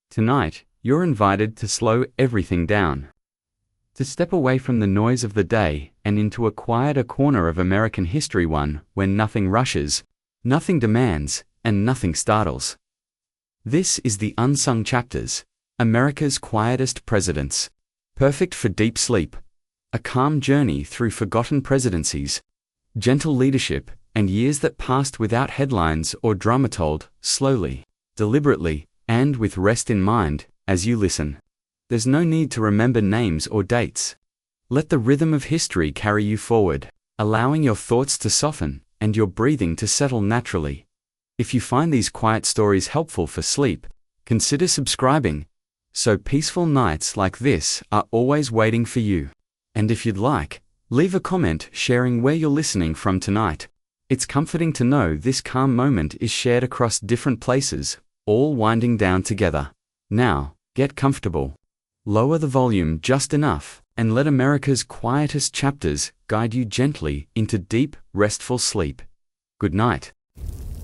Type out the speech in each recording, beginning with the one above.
Tonight, you're invited to slow everything down. To step away from the noise of the day and into a quieter corner of American history, one where nothing rushes, nothing demands, and nothing startles. This is the Unsung Chapters, America's quietest presidents. Perfect for deep sleep. A calm journey through forgotten presidencies, gentle leadership, and years that passed without headlines or drama, told slowly, deliberately, and with rest in mind as you listen. There's no need to remember names or dates. Let the rhythm of history carry you forward, allowing your thoughts to soften and your breathing to settle naturally. If you find these quiet stories helpful for sleep, consider subscribing, so peaceful nights like this are always waiting for you. And if you'd like, leave a comment sharing where you're listening from tonight. It's comforting to know this calm moment is shared across different places, all winding down together. Now, get comfortable. Lower the volume just enough, and let America's quietest chapters guide you gently into deep, restful sleep. Good night.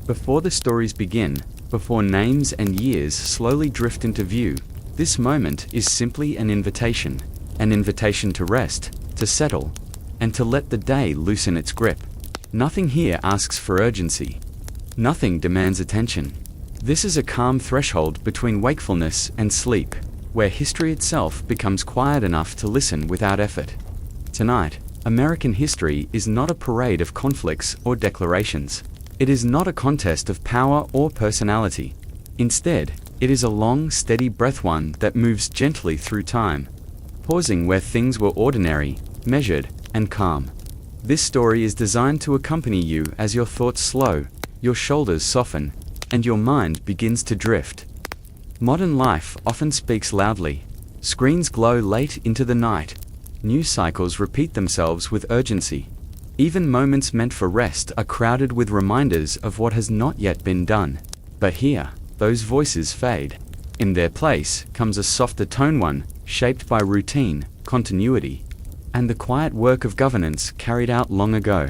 Before the stories begin, before names and years slowly drift into view, this moment is simply an invitation to rest, to settle, and to let the day loosen its grip. Nothing here asks for urgency. Nothing demands attention. This is a calm threshold between wakefulness and sleep, where history itself becomes quiet enough to listen without effort. Tonight, American history is not a parade of conflicts or declarations. It is not a contest of power or personality. Instead, it is a long, steady breath, one that moves gently through time, pausing where things were ordinary, measured, and calm. This story is designed to accompany you as your thoughts slow, your shoulders soften, and your mind begins to drift. Modern life often speaks loudly. Screens glow late into the night. News cycles repeat themselves with urgency. Even moments meant for rest are crowded with reminders of what has not yet been done. But here, those voices fade. In their place comes a softer tone, one shaped by routine, continuity, and the quiet work of governance carried out long ago.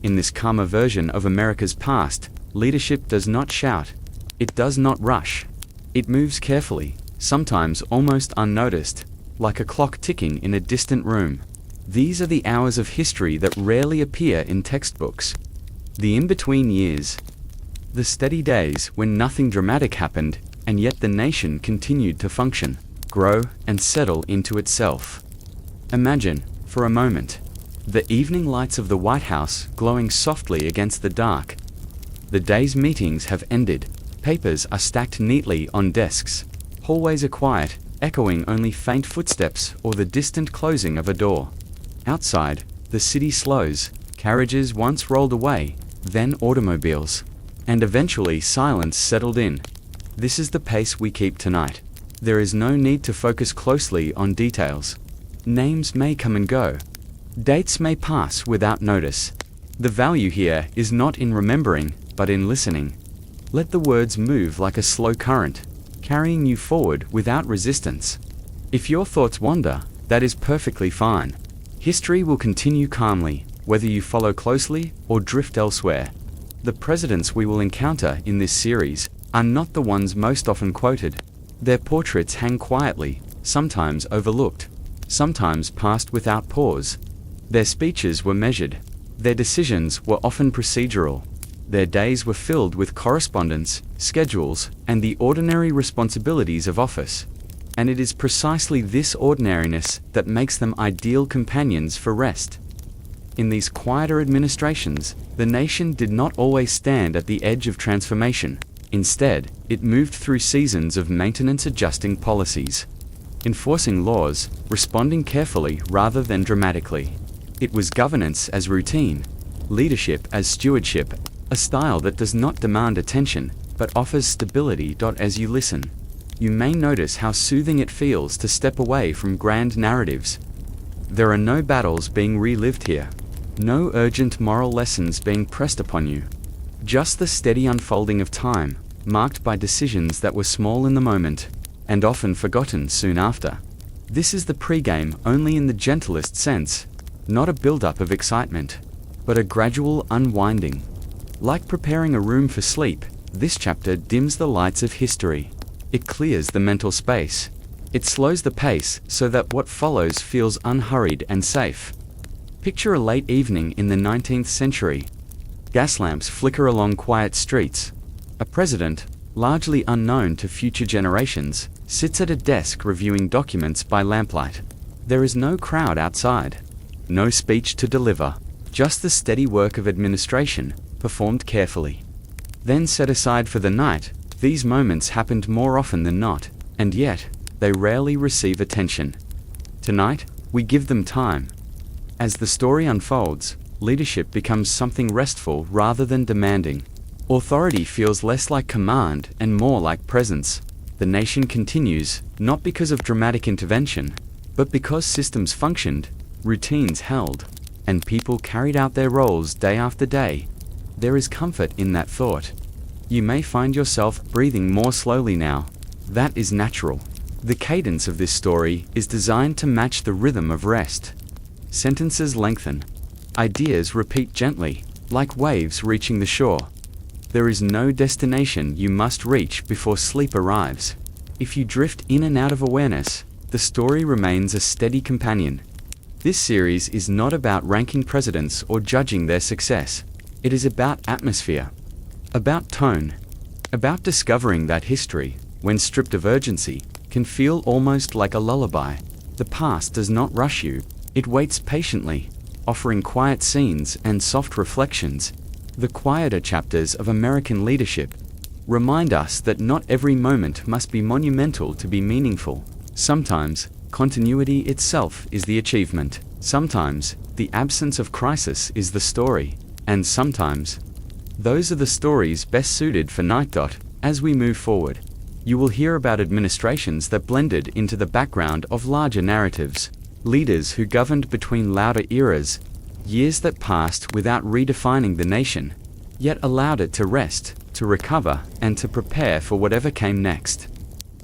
In this calmer version of America's past, leadership does not shout. It does not rush. It moves carefully, sometimes almost unnoticed, like a clock ticking in a distant room. These are the hours of history that rarely appear in textbooks. The in-between years. The steady days when nothing dramatic happened, and yet the nation continued to function, grow, and settle into itself. Imagine, for a moment, the evening lights of the White House glowing softly against the dark. The day's meetings have ended. Papers are stacked neatly on desks. Hallways are quiet, echoing only faint footsteps or the distant closing of a door. Outside, the city slows. Carriages once rolled away, then automobiles, and eventually silence settled in. This is the pace we keep tonight. There is no need to focus closely on details. Names may come and go. Dates may pass without notice. The value here is not in remembering, but in listening. Let the words move like a slow current, carrying you forward without resistance. If your thoughts wander, that is perfectly fine. History will continue calmly, whether you follow closely or drift elsewhere. The presidents we will encounter in this series are not the ones most often quoted. Their portraits hang quietly, sometimes overlooked, sometimes passed without pause. Their speeches were measured. Their decisions were often procedural. Their days were filled with correspondence, schedules, and the ordinary responsibilities of office. And it is precisely this ordinariness that makes them ideal companions for rest. In these quieter administrations, the nation did not always stand at the edge of transformation. Instead, it moved through seasons of maintenance, adjusting policies, enforcing laws, responding carefully rather than dramatically. It was governance as routine, leadership as stewardship, a style that does not demand attention, but offers stability. As you listen, you may notice how soothing it feels to step away from grand narratives. There are no battles being relived here, no urgent moral lessons being pressed upon you. Just the steady unfolding of time, marked by decisions that were small in the moment, and often forgotten soon after. This is the pregame only in the gentlest sense, not a build-up of excitement, but a gradual unwinding. Like preparing a room for sleep, this chapter dims the lights of history. It clears the mental space. It slows the pace so that what follows feels unhurried and safe. Picture a late evening in the 19th century. Gas lamps flicker along quiet streets. A president, largely unknown to future generations, sits at a desk reviewing documents by lamplight. There is no crowd outside, no speech to deliver, just the steady work of administration, performed carefully. Then set aside for the night, these moments happened more often than not, and yet, they rarely receive attention. Tonight, we give them time. As the story unfolds, leadership becomes something restful rather than demanding. Authority feels less like command and more like presence. The nation continues, not because of dramatic intervention, but because systems functioned, routines held, and people carried out their roles day after day. There is comfort in that thought. You may find yourself breathing more slowly now. That is natural. The cadence of this story is designed to match the rhythm of rest. Sentences lengthen. Ideas repeat gently, like waves reaching the shore. There is no destination you must reach before sleep arrives. If you drift in and out of awareness, the story remains a steady companion. This series is not about ranking presidents or judging their success. It is about atmosphere, about tone, about discovering that history, when stripped of urgency, can feel almost like a lullaby. The past does not rush you. It waits patiently, offering quiet scenes and soft reflections. The quieter chapters of American leadership remind us that not every moment must be monumental to be meaningful. Sometimes, continuity itself is the achievement. Sometimes, the absence of crisis is the story. And sometimes, those are the stories best suited for Night. As we move forward, you will hear about administrations that blended into the background of larger narratives, leaders who governed between louder eras, years that passed without redefining the nation, yet allowed it to rest, to recover, and to prepare for whatever came next.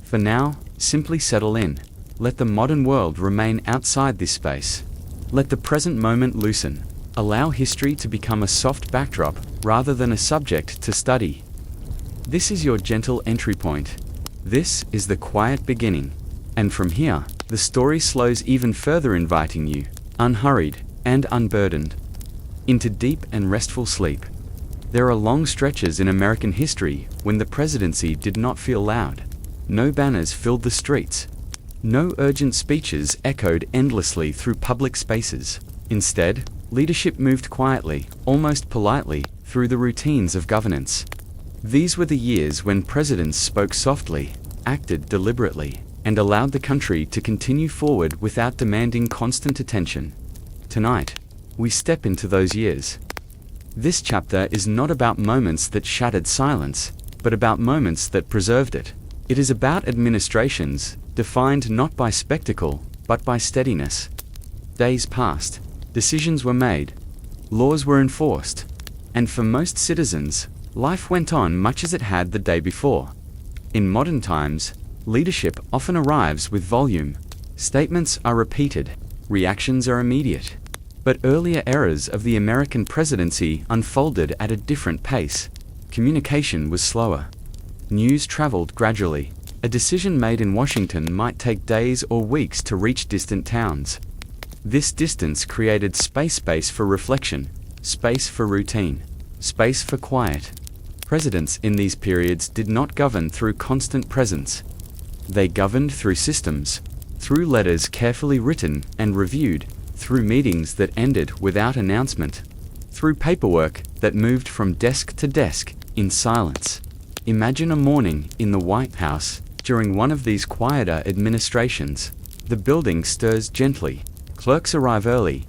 For now, simply settle in. Let the modern world remain outside this space. Let the present moment loosen. Allow history to become a soft backdrop rather than a subject to study. This is your gentle entry point. This is the quiet beginning. And from here, the story slows even further, inviting you, unhurried and unburdened, into deep and restful sleep. There are long stretches in American history when the presidency did not feel loud. No banners filled the streets. No urgent speeches echoed endlessly through public spaces. Instead, leadership moved quietly, almost politely, through the routines of governance. These were the years when presidents spoke softly, acted deliberately, and allowed the country to continue forward without demanding constant attention. Tonight, we step into those years. This chapter is not about moments that shattered silence, but about moments that preserved it. It is about administrations, defined not by spectacle, but by steadiness. Days passed, decisions were made, laws were enforced, and for most citizens, life went on much as it had the day before. In modern times, leadership often arrives with volume. Statements are repeated, reactions are immediate. But earlier eras of the American presidency unfolded at a different pace. Communication was slower. News traveled gradually. A decision made in Washington might take days or weeks to reach distant towns. This distance created space for reflection, space for routine, space for quiet. Presidents in these periods did not govern through constant presence. They governed through systems, through letters carefully written and reviewed, through meetings that ended without announcement, through paperwork that moved from desk to desk in silence. Imagine a morning in the White House during one of these quieter administrations. The building stirs gently, clerks arrive early,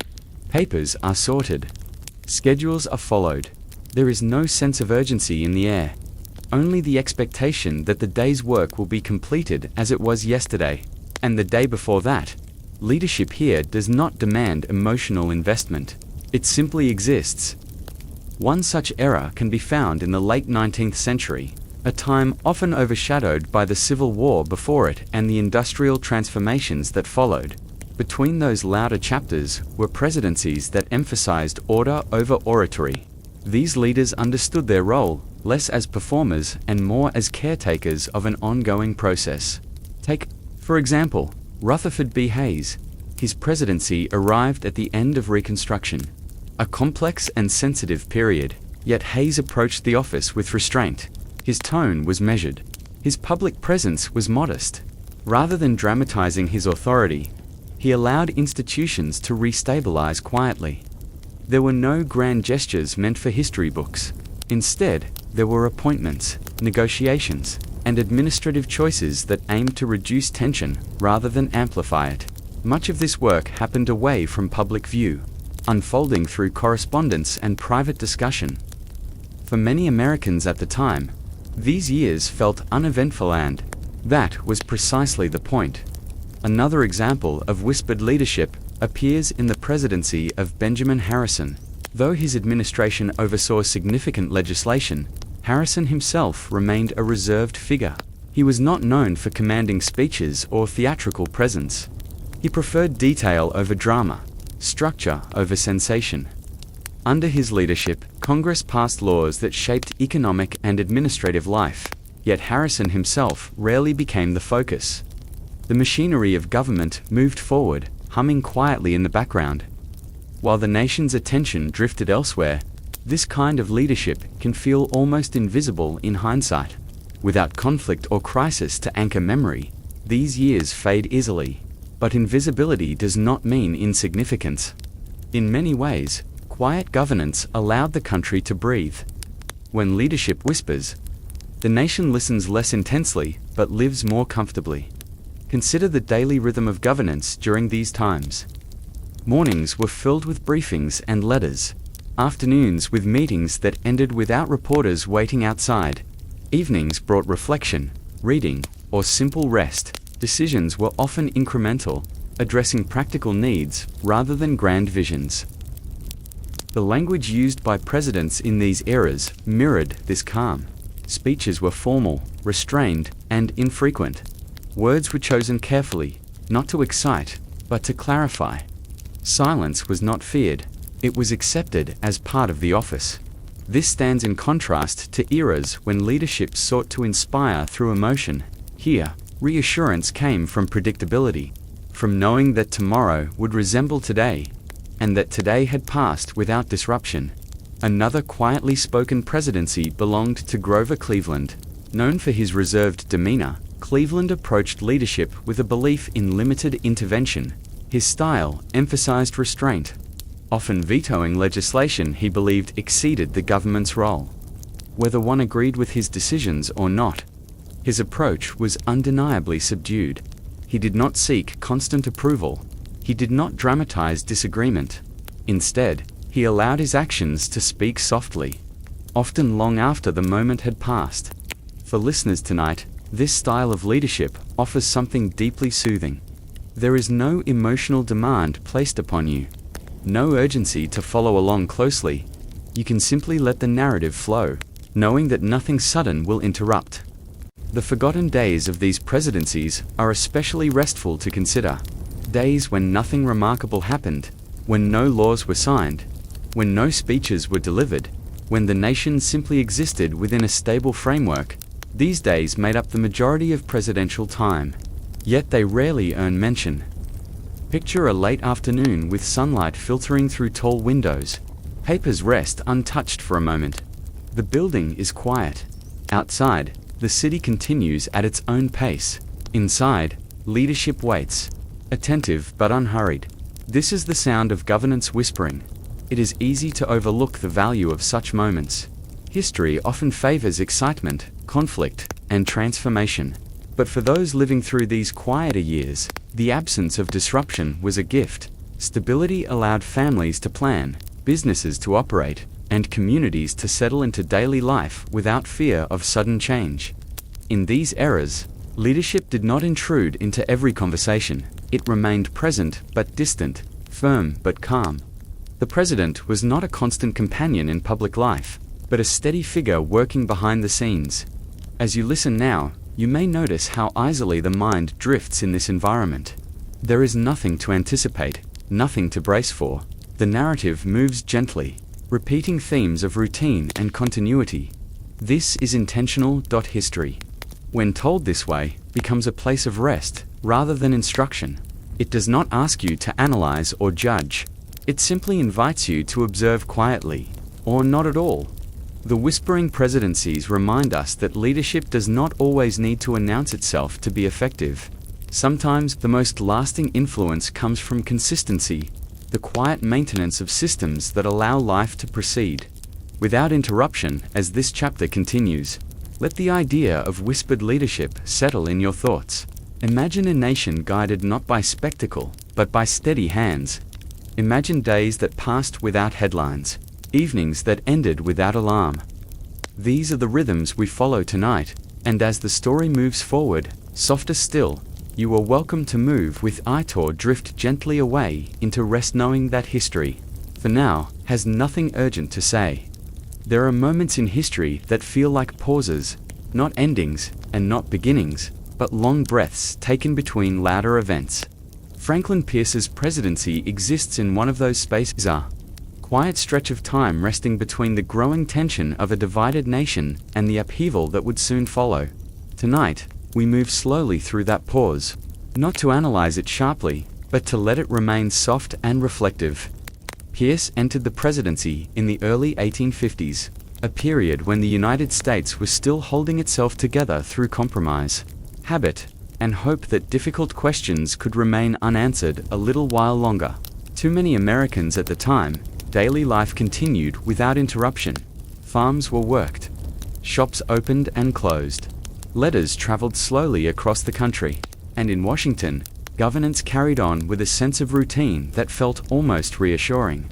papers are sorted, schedules are followed. There is no sense of urgency in the air, only the expectation that the day's work will be completed as it was yesterday, and the day before that. Leadership here does not demand emotional investment. It simply exists. One such era can be found in the late 19th century, a time often overshadowed by the Civil War before it and the industrial transformations that followed. Between those louder chapters were presidencies that emphasized order over oratory. These leaders understood their role, less as performers and more as caretakers of an ongoing process. Take, for example, Rutherford B. Hayes. His presidency arrived at the end of Reconstruction, a complex and sensitive period, yet Hayes approached the office with restraint. His tone was measured. His public presence was modest. Rather than dramatizing his authority, he allowed institutions to restabilize quietly. There were no grand gestures meant for history books. Instead, there were appointments, negotiations, and administrative choices that aimed to reduce tension rather than amplify it. Much of this work happened away from public view, unfolding through correspondence and private discussion. For many Americans at the time, these years felt uneventful, and that was precisely the point. Another example of whispered leadership appears in the presidency of Benjamin Harrison. Though his administration oversaw significant legislation, Harrison himself remained a reserved figure. He was not known for commanding speeches or theatrical presence. He preferred detail over drama, structure over sensation. Under his leadership, Congress passed laws that shaped economic and administrative life, yet Harrison himself rarely became the focus. The machinery of government moved forward, humming quietly in the background. While the nation's attention drifted elsewhere, this kind of leadership can feel almost invisible in hindsight. Without conflict or crisis to anchor memory, these years fade easily. But invisibility does not mean insignificance. In many ways, quiet governance allowed the country to breathe. When leadership whispers, the nation listens less intensely, but lives more comfortably. Consider the daily rhythm of governance during these times. Mornings were filled with briefings and letters. Afternoons with meetings that ended without reporters waiting outside. Evenings brought reflection, reading, or simple rest. Decisions were often incremental, addressing practical needs rather than grand visions. The language used by presidents in these eras mirrored this calm. Speeches were formal, restrained, and infrequent. Words were chosen carefully, not to excite, but to clarify. Silence was not feared. It was accepted as part of the office. This stands in contrast to eras when leadership sought to inspire through emotion. Here, reassurance came from predictability, from knowing that tomorrow would resemble today, and that today had passed without disruption. Another quietly spoken presidency belonged to Grover Cleveland. Known for his reserved demeanor, Cleveland approached leadership with a belief in limited intervention. His style emphasized restraint, often vetoing legislation he believed exceeded the government's role. Whether one agreed with his decisions or not, his approach was undeniably subdued. He did not seek constant approval. He did not dramatize disagreement. Instead, he allowed his actions to speak softly, often long after the moment had passed. For listeners tonight, this style of leadership offers something deeply soothing. There is no emotional demand placed upon you, no urgency to follow along closely. You can simply let the narrative flow, knowing that nothing sudden will interrupt. The forgotten days of these presidencies are especially restful to consider. Days when nothing remarkable happened, when no laws were signed, when no speeches were delivered, when the nation simply existed within a stable framework. These days made up the majority of presidential time, yet they rarely earn mention. Picture a late afternoon with sunlight filtering through tall windows. Papers rest untouched for a moment. The building is quiet. Outside, the city continues at its own pace. Inside, leadership waits, attentive but unhurried. This is the sound of governance whispering. It is easy to overlook the value of such moments. History often favors excitement, conflict, and transformation. But for those living through these quieter years, the absence of disruption was a gift. Stability allowed families to plan, businesses to operate, and communities to settle into daily life without fear of sudden change. In these eras, leadership did not intrude into every conversation. It remained present but distant, firm but calm. The president was not a constant companion in public life, but a steady figure working behind the scenes. As you listen now, you may notice how easily the mind drifts in this environment. There is nothing to anticipate, nothing to brace for. The narrative moves gently, repeating themes of routine and continuity. This is intentional. History, when told this way, becomes a place of rest rather than instruction. It does not ask you to analyze or judge. It simply invites you to observe quietly, or not at all. The whispering presidencies remind us that leadership does not always need to announce itself to be effective. Sometimes the most lasting influence comes from consistency, the quiet maintenance of systems that allow life to proceed without interruption. As this chapter continues, let the idea of whispered leadership settle in your thoughts. Imagine a nation guided not by spectacle, but by steady hands. Imagine days that passed without headlines, evenings that ended without alarm. These are the rhythms we follow tonight, and as the story moves forward, softer still, you are welcome to move with it or drift gently away into rest, knowing that history, for now, has nothing urgent to say. There are moments in history that feel like pauses, not endings, and not beginnings, but long breaths taken between louder events. Franklin Pierce's presidency exists in one of those spaces, a quiet stretch of time resting between the growing tension of a divided nation and the upheaval that would soon follow. Tonight, we move slowly through that pause, not to analyze it sharply, but to let it remain soft and reflective. Pierce entered the presidency in the early 1850s, a period when the United States was still holding itself together through compromise, habit, and hope that difficult questions could remain unanswered a little while longer. To many Americans at the time, daily life continued without interruption. Farms were worked, shops opened and closed, letters traveled slowly across the country, and in Washington, governance carried on with a sense of routine that felt almost reassuring.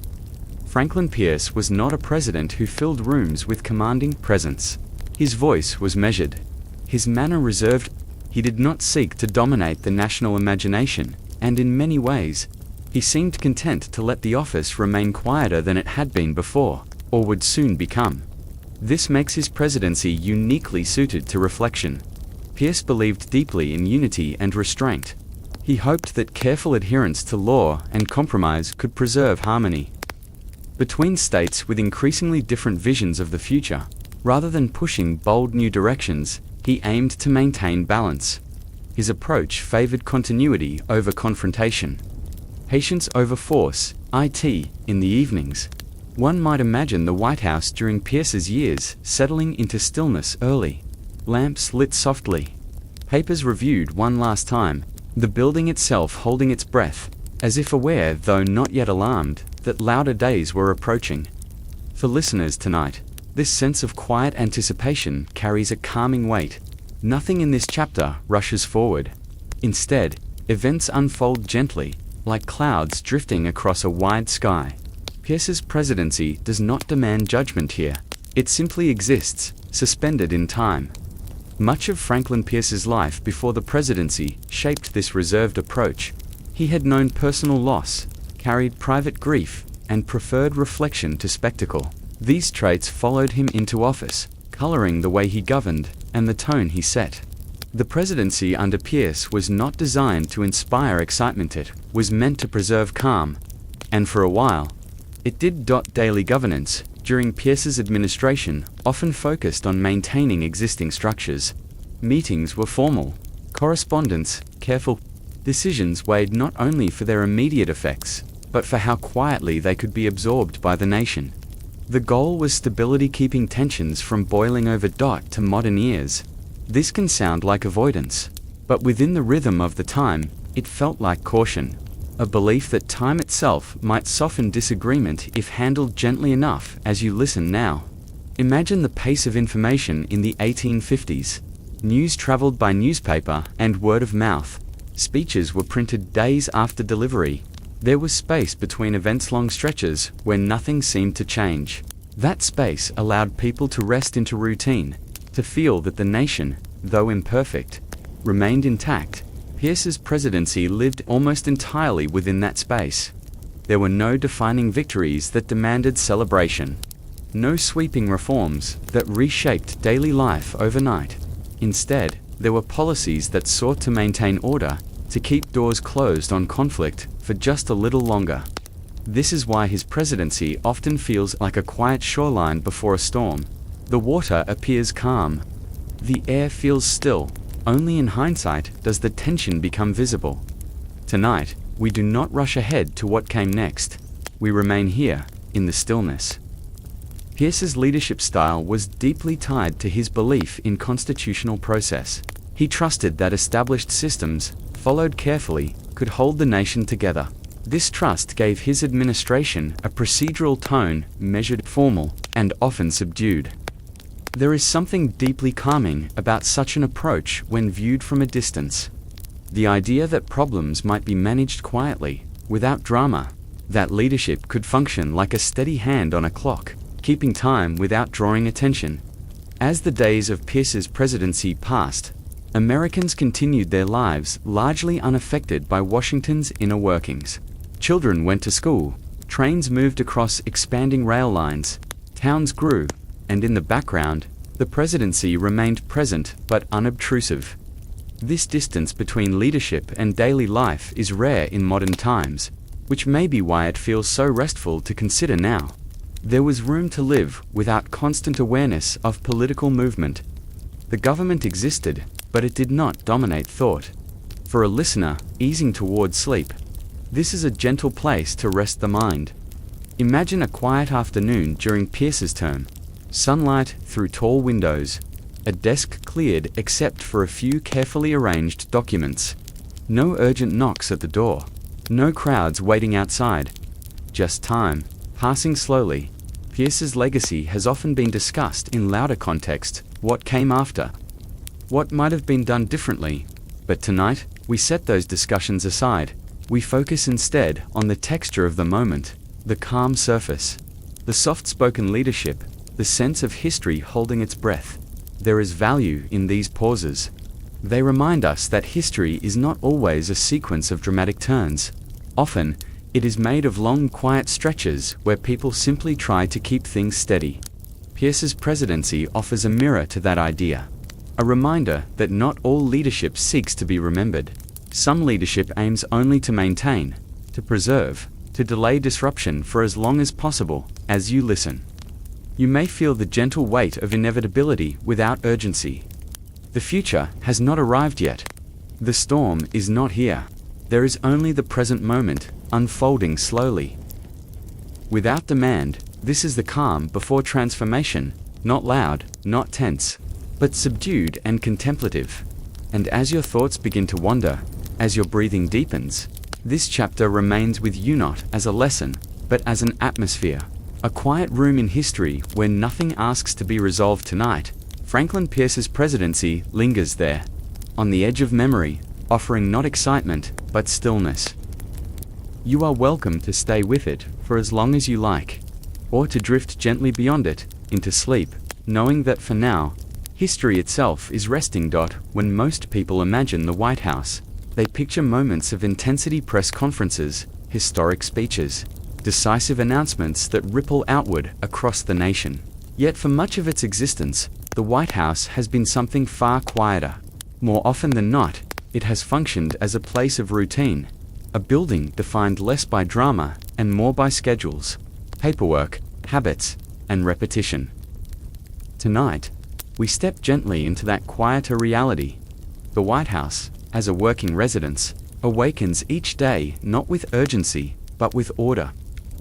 Franklin Pierce was not a president who filled rooms with commanding presence. His voice was measured, his manner reserved. He did not seek to dominate the national imagination, and in many ways, he seemed content to let the office remain quieter than it had been before, or would soon become. This makes his presidency uniquely suited to reflection. Pierce believed deeply in unity and restraint. He hoped that careful adherence to law and compromise could preserve harmony between states with increasingly different visions of the future. Rather than pushing bold new directions, he aimed to maintain balance. His approach favored continuity over confrontation, patience over force, in the evenings. One might imagine the White House during Pierce's years settling into stillness early. Lamps lit softly. Papers reviewed one last time, the building itself holding its breath, as if aware, though not yet alarmed, that louder days were approaching. For listeners tonight, this sense of quiet anticipation carries a calming weight. Nothing in this chapter rushes forward. Instead, events unfold gently, like clouds drifting across a wide sky. Pierce's presidency does not demand judgment here. It simply exists, suspended in time. Much of Franklin Pierce's life before the presidency shaped this reserved approach. He had known personal loss, carried private grief, and preferred reflection to spectacle. These traits followed him into office, coloring the way he governed and the tone he set. The presidency under Pierce was not designed to inspire excitement, it was meant to preserve calm. And for a while, it did. Daily governance, during Pierce's administration, often focused on maintaining existing structures. Meetings were formal, correspondence careful. Decisions weighed not only for their immediate effects, but for how quietly they could be absorbed by the nation. The goal was stability, keeping tensions from boiling over. To modern ears, this can sound like avoidance, but within the rhythm of the time, it felt like caution. A belief that time itself might soften disagreement if handled gently enough. As you listen now, imagine the pace of information in the 1850s. News traveled by newspaper and word of mouth. Speeches were printed days after delivery. There was space between events, long stretches where nothing seemed to change. That space allowed people to rest into routine, to feel that the nation, though imperfect, remained intact. Pierce's presidency lived almost entirely within that space. There were no defining victories that demanded celebration, no sweeping reforms that reshaped daily life overnight. Instead, there were policies that sought to maintain order, to keep doors closed on conflict for just a little longer. This is why his presidency often feels like a quiet shoreline before a storm. The water appears calm. The air feels still. Only in hindsight does the tension become visible. Tonight, we do not rush ahead to what came next. We remain here, in the stillness. Pierce's leadership style was deeply tied to his belief in constitutional process. He trusted that established systems, followed carefully, could hold the nation together. This trust gave his administration a procedural tone, measured, formal, and often subdued. There is something deeply calming about such an approach when viewed from a distance. The idea that problems might be managed quietly, without drama, that leadership could function like a steady hand on a clock, keeping time without drawing attention. As the days of Pierce's presidency passed, Americans continued their lives largely unaffected by Washington's inner workings. Children went to school, trains moved across expanding rail lines, towns grew, and in the background, the presidency remained present but unobtrusive. This distance between leadership and daily life is rare in modern times, which may be why it feels so restful to consider now. There was room to live without constant awareness of political movement. The government existed, but it did not dominate thought. For a listener, easing toward sleep, this is a gentle place to rest the mind. Imagine a quiet afternoon during Pierce's term. Sunlight through tall windows. A desk cleared except for a few carefully arranged documents. No urgent knocks at the door. No crowds waiting outside. Just time, passing slowly. Pierce's legacy has often been discussed in louder context. What came after? What might have been done differently? But tonight, we set those discussions aside. We focus instead on the texture of the moment, the calm surface, the soft-spoken leadership, the sense of history holding its breath. There is value in these pauses. They remind us that history is not always a sequence of dramatic turns. Often, it is made of long, quiet stretches where people simply try to keep things steady. Pierce's presidency offers a mirror to that idea. A reminder that not all leadership seeks to be remembered. Some leadership aims only to maintain, to preserve, to delay disruption for as long as possible. As you listen, you may feel the gentle weight of inevitability without urgency. The future has not arrived yet. The storm is not here. There is only the present moment, unfolding slowly. Without demand, this is the calm before transformation, not loud, not tense, but subdued and contemplative. And as your thoughts begin to wander, as your breathing deepens, this chapter remains with you not as a lesson, but as an atmosphere. A quiet room in history where nothing asks to be resolved tonight. Franklin Pierce's presidency lingers there, on the edge of memory, offering not excitement, but stillness. You are welcome to stay with it for as long as you like, or to drift gently beyond it, into sleep, knowing that for now, history itself is resting. When most people imagine the White House, they picture moments of intensity, press conferences, historic speeches, decisive announcements that ripple outward across the nation. Yet for much of its existence, the White House has been something far quieter. More often than not, it has functioned as a place of routine, a building defined less by drama and more by schedules, paperwork, habits, and repetition. Tonight, we step gently into that quieter reality. The White House, as a working residence, awakens each day not with urgency, but with order.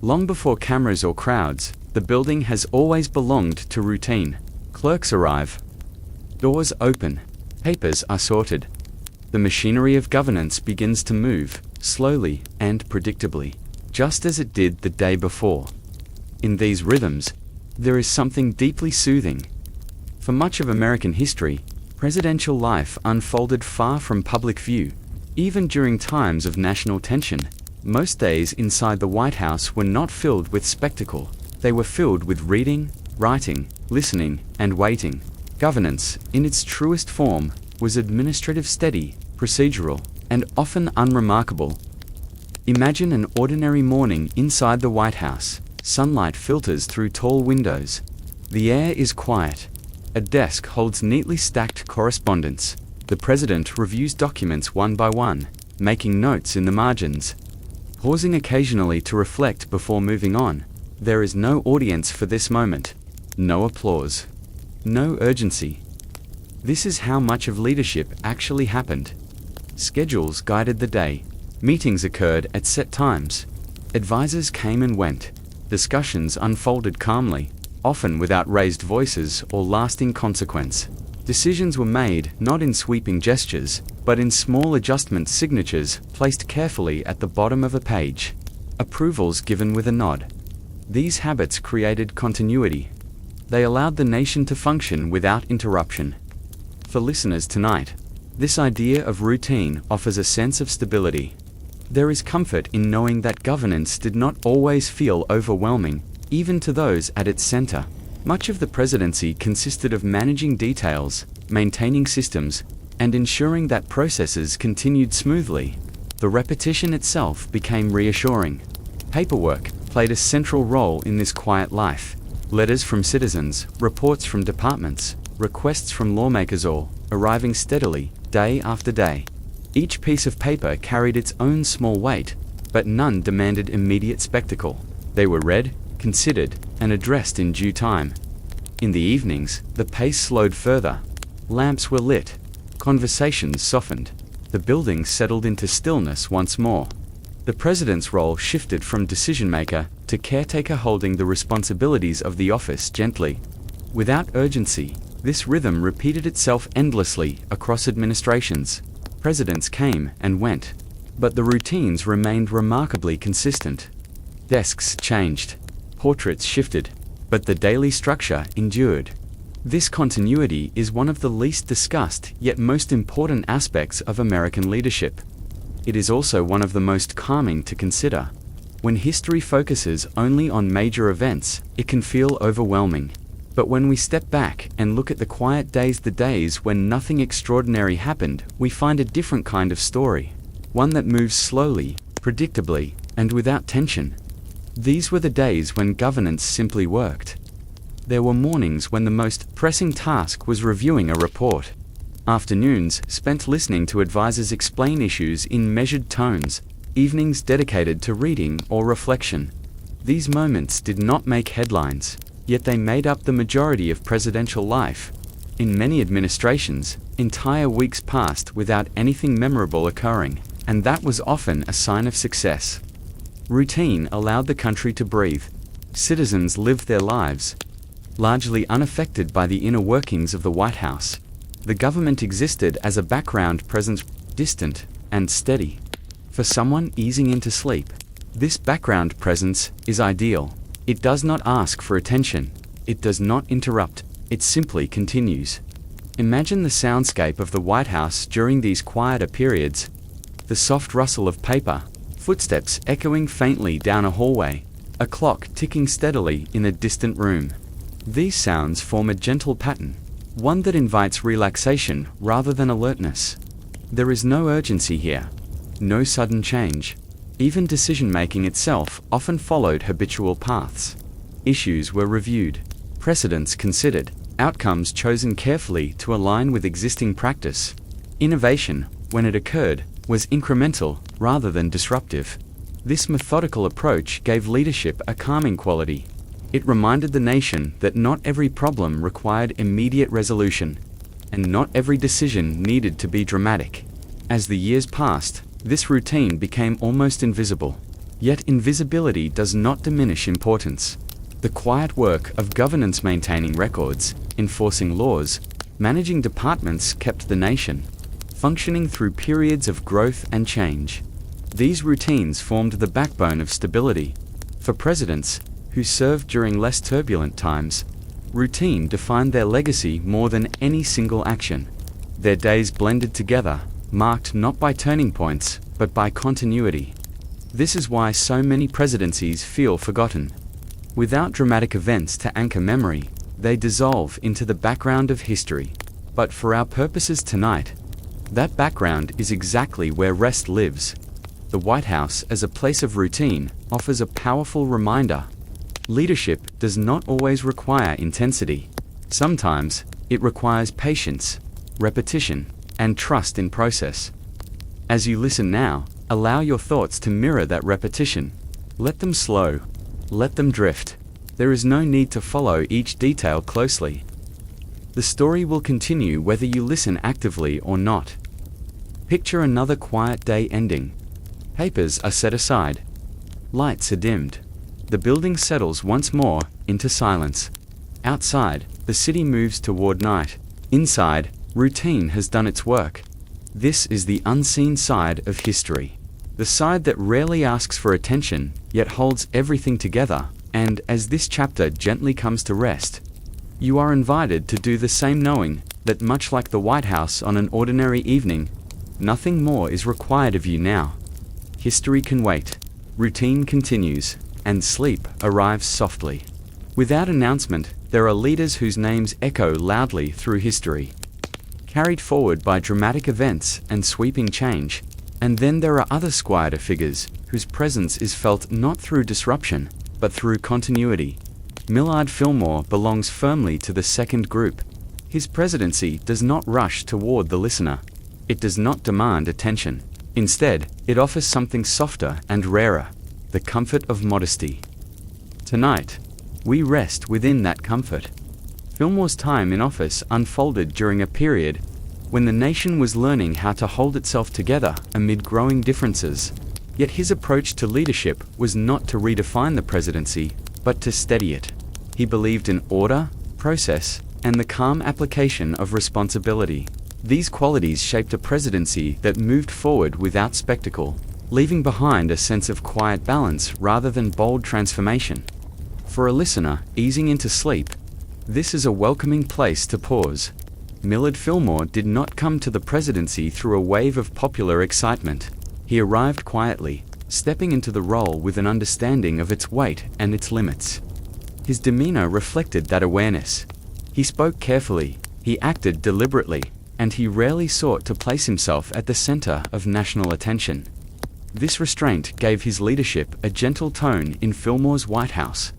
Long before cameras or crowds, the building has always belonged to routine. Clerks arrive. Doors open. Papers are sorted. The machinery of governance begins to move, slowly and predictably, just as it did the day before. In these rhythms, there is something deeply soothing. For much of American history, presidential life unfolded far from public view. Even during times of national tension, most days inside the White House were not filled with spectacle. They were filled with reading, writing, listening, and waiting. Governance, in its truest form, was administrative, steady, procedural, and often unremarkable. Imagine an ordinary morning inside the White House. Sunlight filters through tall windows. The air is quiet. A desk holds neatly stacked correspondence. The president reviews documents one by one, making notes in the margins, pausing occasionally to reflect before moving on. There is no audience for this moment. No applause. No urgency. This is how much of leadership actually happened. Schedules guided the day. Meetings occurred at set times. Advisors came and went. Discussions unfolded calmly, often without raised voices or lasting consequence. Decisions were made not in sweeping gestures, but in small adjustment signatures placed carefully at the bottom of a page. Approvals given with a nod. These habits created continuity. They allowed the nation to function without interruption. For listeners tonight, this idea of routine offers a sense of stability. There is comfort in knowing that governance did not always feel overwhelming, even to those at its center. Much of the presidency consisted of managing details, maintaining systems, and ensuring that processes continued smoothly. The repetition itself became reassuring. Paperwork played a central role in this quiet life. Letters from citizens, reports from departments, requests from lawmakers, all arriving steadily, day after day. Each piece of paper carried its own small weight, but none demanded immediate spectacle. They were read, considered, and addressed in due time. In the evenings, the pace slowed further. Lamps were lit. Conversations softened. The building settled into stillness once more. The president's role shifted from decision-maker to caretaker, holding the responsibilities of the office gently. Without urgency, this rhythm repeated itself endlessly across administrations. Presidents came and went, but the routines remained remarkably consistent. Desks changed. Portraits shifted, but the daily structure endured. This continuity is one of the least discussed yet most important aspects of American leadership. It is also one of the most calming to consider. When history focuses only on major events, it can feel overwhelming. But when we step back and look at the quiet days, the days when nothing extraordinary happened, we find a different kind of story. One that moves slowly, predictably, and without tension. These were the days when governance simply worked. There were mornings when the most pressing task was reviewing a report. Afternoons spent listening to advisors explain issues in measured tones, evenings dedicated to reading or reflection. These moments did not make headlines, yet they made up the majority of presidential life. In many administrations, entire weeks passed without anything memorable occurring, and that was often a sign of success. Routine allowed the country to breathe. Citizens lived their lives, largely unaffected by the inner workings of the White House. The government existed as a background presence, distant and steady. For someone easing into sleep, this background presence is ideal. It does not ask for attention. It does not interrupt. It simply continues. Imagine the soundscape of the White House during these quieter periods. The soft rustle of paper, footsteps echoing faintly down a hallway, a clock ticking steadily in a distant room. These sounds form a gentle pattern, one that invites relaxation rather than alertness. There is no urgency here, no sudden change. Even decision-making itself often followed habitual paths. Issues were reviewed, precedents considered, outcomes chosen carefully to align with existing practice. Innovation, when it occurred, was incremental rather than disruptive. This methodical approach gave leadership a calming quality. It reminded the nation that not every problem required immediate resolution, and not every decision needed to be dramatic. As the years passed, this routine became almost invisible. Yet invisibility does not diminish importance. The quiet work of governance, maintaining records, enforcing laws, managing departments, kept the nation functioning through periods of growth and change. These routines formed the backbone of stability. For presidents, who served during less turbulent times, routine defined their legacy more than any single action. Their days blended together, marked not by turning points, but by continuity. This is why so many presidencies feel forgotten. Without dramatic events to anchor memory, they dissolve into the background of history. But for our purposes tonight, that background is exactly where rest lives. The White House, as a place of routine, offers a powerful reminder. Leadership does not always require intensity. Sometimes, it requires patience, repetition, and trust in process. As you listen now, allow your thoughts to mirror that repetition. Let them slow. Let them drift. There is no need to follow each detail closely. The story will continue whether you listen actively or not. Picture another quiet day ending. Papers are set aside. Lights are dimmed. The building settles once more into silence. Outside, the city moves toward night. Inside, routine has done its work. This is the unseen side of history. The side that rarely asks for attention, yet holds everything together. And as this chapter gently comes to rest, you are invited to do the same, knowing that much like the White House on an ordinary evening, nothing more is required of you now. History can wait. Routine continues, and sleep arrives softly. Without announcement, there are leaders whose names echo loudly through history, carried forward by dramatic events and sweeping change. And then there are other quieter figures whose presence is felt not through disruption, but through continuity. Millard Fillmore belongs firmly to the second group. His presidency does not rush toward the listener. It does not demand attention. Instead, it offers something softer and rarer, the comfort of modesty. Tonight, we rest within that comfort. Fillmore's time in office unfolded during a period when the nation was learning how to hold itself together amid growing differences. Yet his approach to leadership was not to redefine the presidency, but to steady it. He believed in order, process, and the calm application of responsibility. These qualities shaped a presidency that moved forward without spectacle, leaving behind a sense of quiet balance rather than bold transformation. For a listener easing into sleep, this is a welcoming place to pause. Millard Fillmore did not come to the presidency through a wave of popular excitement. He arrived quietly, stepping into the role with an understanding of its weight and its limits. His demeanor reflected that awareness. He spoke carefully, he acted deliberately, and he rarely sought to place himself at the center of national attention. This restraint gave his leadership a gentle tone in Fillmore's White House.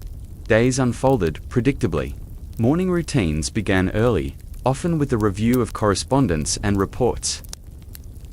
Days unfolded predictably. Morning routines began early, often with the review of correspondence and reports.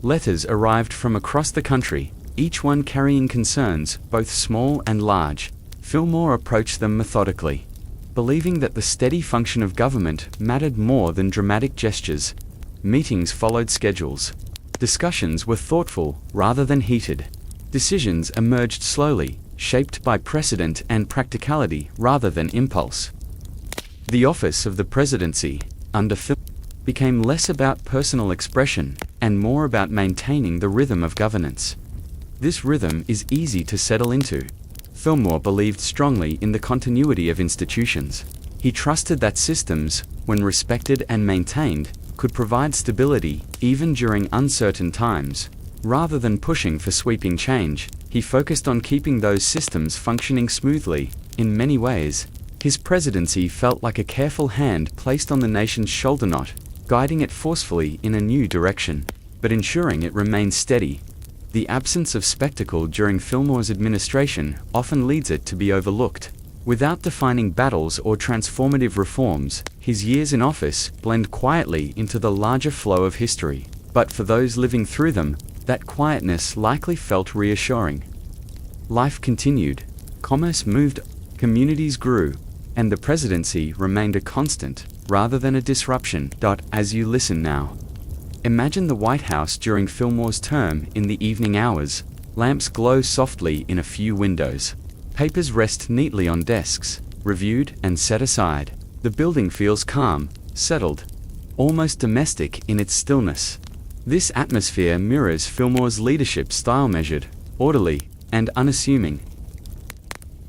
Letters arrived from across the country, each one carrying concerns, both small and large. Fillmore approached them methodically, believing that the steady function of government mattered more than dramatic gestures. Meetings followed schedules. Discussions were thoughtful rather than heated. Decisions emerged slowly, shaped by precedent and practicality rather than impulse. The office of the presidency, under Fillmore, became less about personal expression and more about maintaining the rhythm of governance. This rhythm is easy to settle into. Fillmore believed strongly in the continuity of institutions. He trusted that systems, when respected and maintained, could provide stability even during uncertain times. Rather than pushing for sweeping change, he focused on keeping those systems functioning smoothly. In many ways, his presidency felt like a careful hand placed on the nation's shoulder knot, guiding it forcefully in a new direction, but ensuring it remained steady. The absence of spectacle during Fillmore's administration often leads it to be overlooked. Without defining battles or transformative reforms, his years in office blend quietly into the larger flow of history. But for those living through them, that quietness likely felt reassuring. Life continued, commerce moved, communities grew, and the presidency remained a constant, rather than a disruption. As you listen now, imagine the White House during Fillmore's term in the evening hours. Lamps glow softly in a few windows. Papers rest neatly on desks, reviewed and set aside. The building feels calm, settled, almost domestic in its stillness. This atmosphere mirrors Fillmore's leadership style, measured, orderly, and unassuming.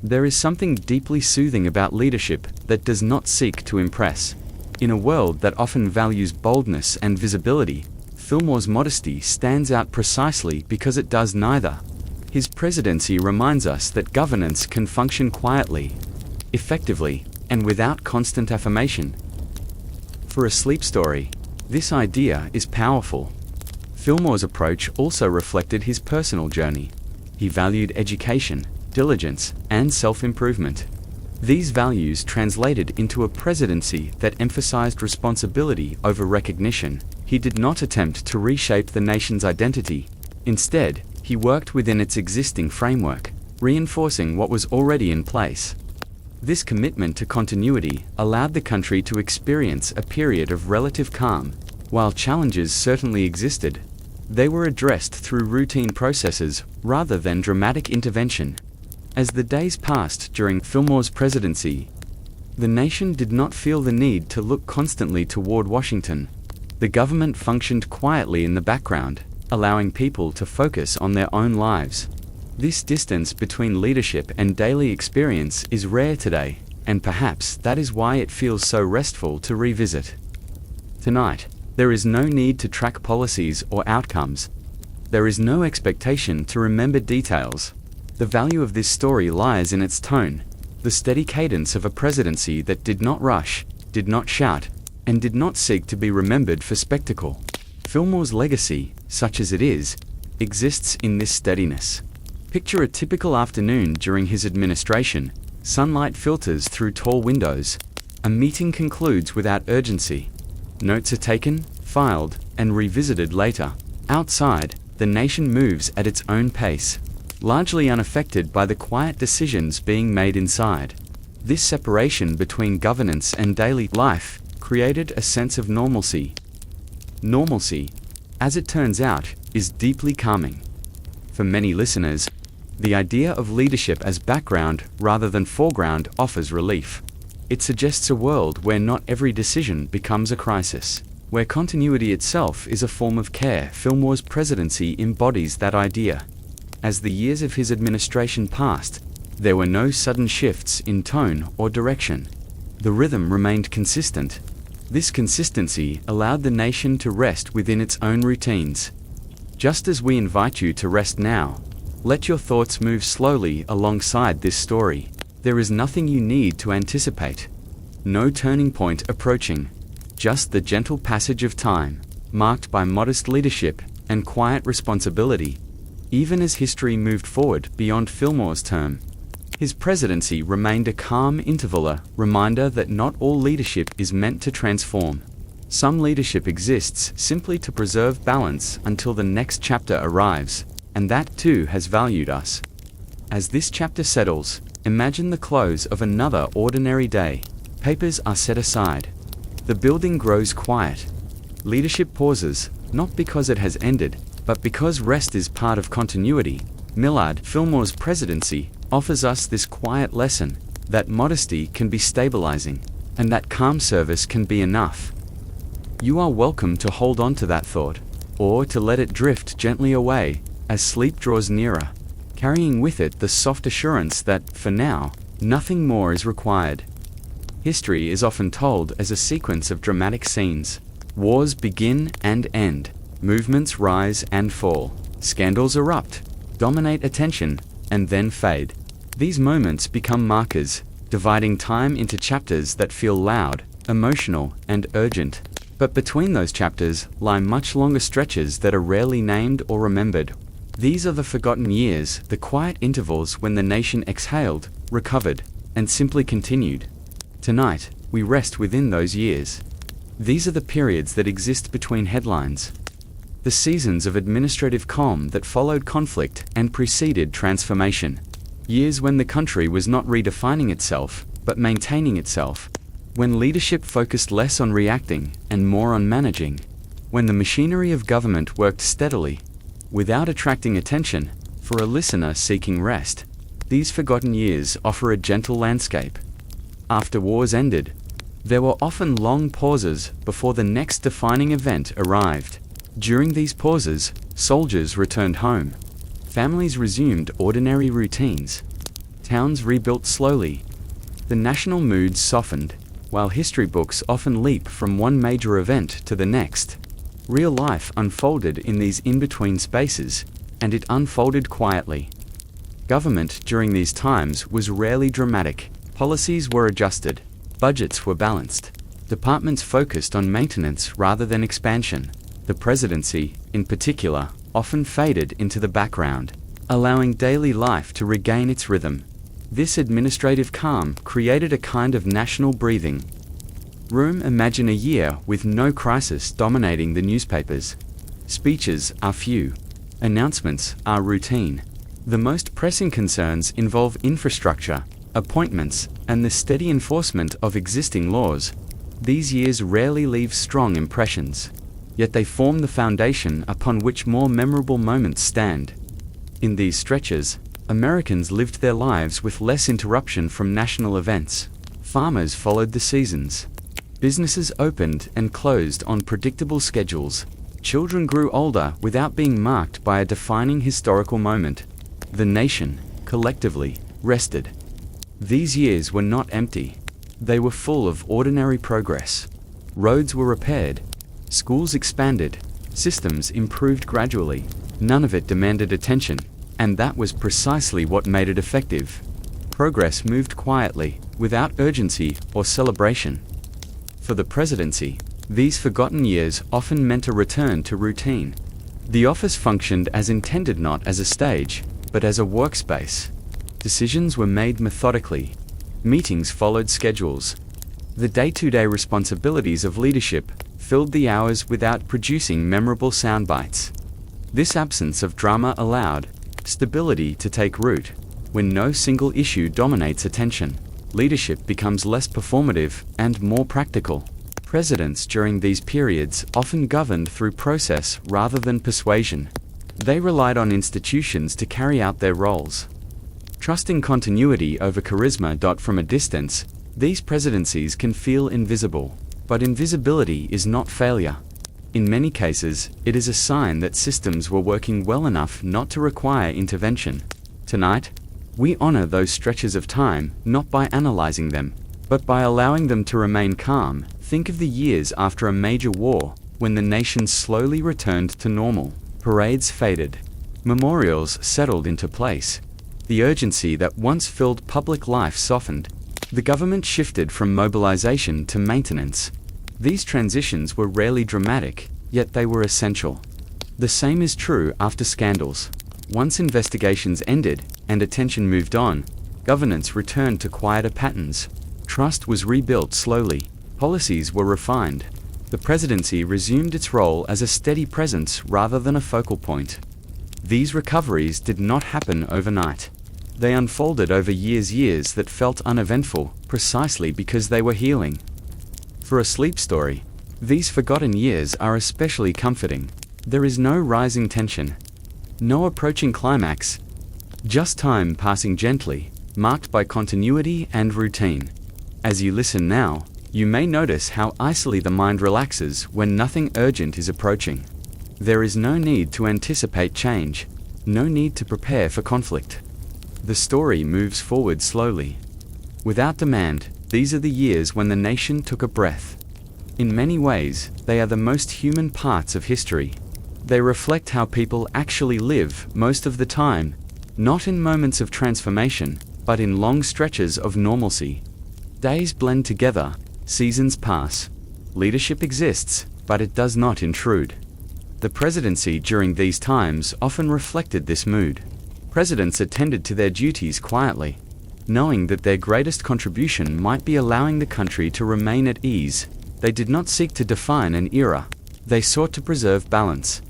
There is something deeply soothing about leadership that does not seek to impress. In a world that often values boldness and visibility, Fillmore's modesty stands out precisely because it does neither. His presidency reminds us that governance can function quietly, effectively, and without constant affirmation. For a sleep story, this idea is powerful. Fillmore's approach also reflected his personal journey. He valued education, diligence, and self-improvement. These values translated into a presidency that emphasized responsibility over recognition. He did not attempt to reshape the nation's identity. Instead, he worked within its existing framework, reinforcing what was already in place. This commitment to continuity allowed the country to experience a period of relative calm. While challenges certainly existed, they were addressed through routine processes rather than dramatic intervention. As the days passed during Fillmore's presidency, the nation did not feel the need to look constantly toward Washington. The government functioned quietly in the background, allowing people to focus on their own lives. This distance between leadership and daily experience is rare today, and perhaps that is why it feels so restful to revisit. Tonight, there is no need to track policies or outcomes. There is no expectation to remember details. The value of this story lies in its tone, the steady cadence of a presidency that did not rush, did not shout, and did not seek to be remembered for spectacle. Fillmore's legacy, such as it is, exists in this steadiness. Picture a typical afternoon during his administration. Sunlight filters through tall windows. A meeting concludes without urgency. Notes are taken, filed, and revisited later. Outside, the nation moves at its own pace, largely unaffected by the quiet decisions being made inside. This separation between governance and daily life created a sense of normalcy. Normalcy, as it turns out, is deeply calming. For many listeners, the idea of leadership as background rather than foreground offers relief. It suggests a world where not every decision becomes a crisis, where continuity itself is a form of care. Fillmore's presidency embodies that idea. As the years of his administration passed, there were no sudden shifts in tone or direction. The rhythm remained consistent. This consistency allowed the nation to rest within its own routines. Just as we invite you to rest now, let your thoughts move slowly alongside this story. There is nothing you need to anticipate. No turning point approaching. Just the gentle passage of time, marked by modest leadership and quiet responsibility. Even as history moved forward beyond Fillmore's term, his presidency remained a calm interval, reminder that not all leadership is meant to transform. Some leadership exists simply to preserve balance until the next chapter arrives, and that too has valued us. As this chapter settles, imagine the close of another ordinary day. Papers are set aside. The building grows quiet. Leadership pauses, not because it has ended, but because rest is part of continuity. Millard Fillmore's presidency offers us this quiet lesson, that modesty can be stabilizing, and that calm service can be enough. You are welcome to hold on to that thought, or to let it drift gently away as sleep draws nearer, carrying with it the soft assurance that, for now, nothing more is required. History is often told as a sequence of dramatic scenes. Wars begin and end. Movements rise and fall. Scandals erupt, dominate attention, and then fade. These moments become markers, dividing time into chapters that feel loud, emotional, and urgent. But between those chapters lie much longer stretches that are rarely named or remembered. These are the forgotten years, the quiet intervals when the nation exhaled, recovered, and simply continued. Tonight, we rest within those years. These are the periods that exist between headlines. The seasons of administrative calm that followed conflict and preceded transformation. Years when the country was not redefining itself, but maintaining itself. When leadership focused less on reacting and more on managing. When the machinery of government worked steadily, without attracting attention, for a listener seeking rest. These forgotten years offer a gentle landscape. After wars ended, there were often long pauses before the next defining event arrived. During these pauses, soldiers returned home. Families resumed ordinary routines. Towns rebuilt slowly. The national mood softened, while history books often leap from one major event to the next. Real life unfolded in these in-between spaces, and it unfolded quietly. Government during these times was rarely dramatic. Policies were adjusted. Budgets were balanced. Departments focused on maintenance rather than expansion. The presidency, in particular, often faded into the background, allowing daily life to regain its rhythm. This administrative calm created a kind of national breathing room. Imagine a year with no crisis dominating the newspapers. Speeches are few. Announcements are routine. The most pressing concerns involve infrastructure, appointments, and the steady enforcement of existing laws. These years rarely leave strong impressions, yet they form the foundation upon which more memorable moments stand. In these stretches, Americans lived their lives with less interruption from national events. Farmers followed the seasons. Businesses opened and closed on predictable schedules. Children grew older without being marked by a defining historical moment. The nation, collectively, rested. These years were not empty. They were full of ordinary progress. Roads were repaired. Schools expanded. Systems improved gradually. None of it demanded attention, and that was precisely what made it effective. Progress moved quietly, without urgency or celebration. For the presidency, these forgotten years often meant a return to routine. The office functioned as intended, not as a stage, but as a workspace. Decisions were made methodically. Meetings followed schedules. The day-to-day responsibilities of leadership filled the hours without producing memorable sound bites. This absence of drama allowed stability to take root. When no single issue dominates attention, leadership becomes less performative and more practical. Presidents during these periods often governed through process rather than persuasion. They relied on institutions to carry out their roles. Trusting continuity over charisma. From a distance, these presidencies can feel invisible, but invisibility is not failure. In many cases, it is a sign that systems were working well enough not to require intervention. Tonight, we honor those stretches of time not by analyzing them, but by allowing them to remain calm. Think of the years after a major war, when the nation slowly returned to normal. Parades faded. Memorials settled into place. The urgency that once filled public life softened. The government shifted from mobilization to maintenance. These transitions were rarely dramatic, yet they were essential. The same is true after scandals. Once investigations ended and attention moved on, governance returned to quieter patterns. Trust was rebuilt slowly. Policies were refined. The presidency resumed its role as a steady presence rather than a focal point. These recoveries did not happen overnight. They unfolded over years that felt uneventful, precisely because they were healing. For a sleep story, these forgotten years are especially comforting. There is no rising tension, no approaching climax, just time passing gently, marked by continuity and routine. As you listen now, you may notice how easily the mind relaxes when nothing urgent is approaching. There is no need to anticipate change, no need to prepare for conflict. The story moves forward slowly. Without demand, these are the years when the nation took a breath. In many ways, they are the most human parts of history. They reflect how people actually live most of the time, not in moments of transformation, but in long stretches of normalcy. Days blend together, seasons pass. Leadership exists, but it does not intrude. The presidency during these times often reflected this mood. Presidents attended to their duties quietly, knowing that their greatest contribution might be allowing the country to remain at ease. They did not seek to define an era. They sought to preserve balance.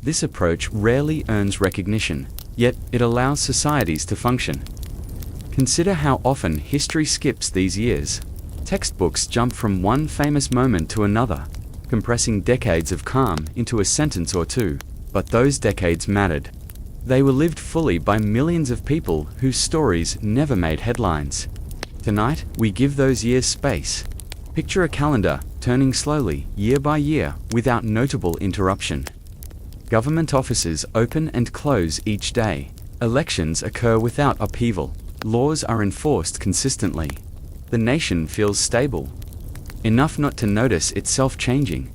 This approach rarely earns recognition, yet it allows societies to function. Consider how often history skips these years. Textbooks jump from one famous moment to another, compressing decades of calm into a sentence or two, but those decades mattered. They were lived fully by millions of people whose stories never made headlines. Tonight, we give those years space. Picture a calendar turning slowly, year by year, without notable interruption. Government offices open and close each day. Elections occur without upheaval. Laws are enforced consistently. The nation feels stable, enough not to notice itself changing.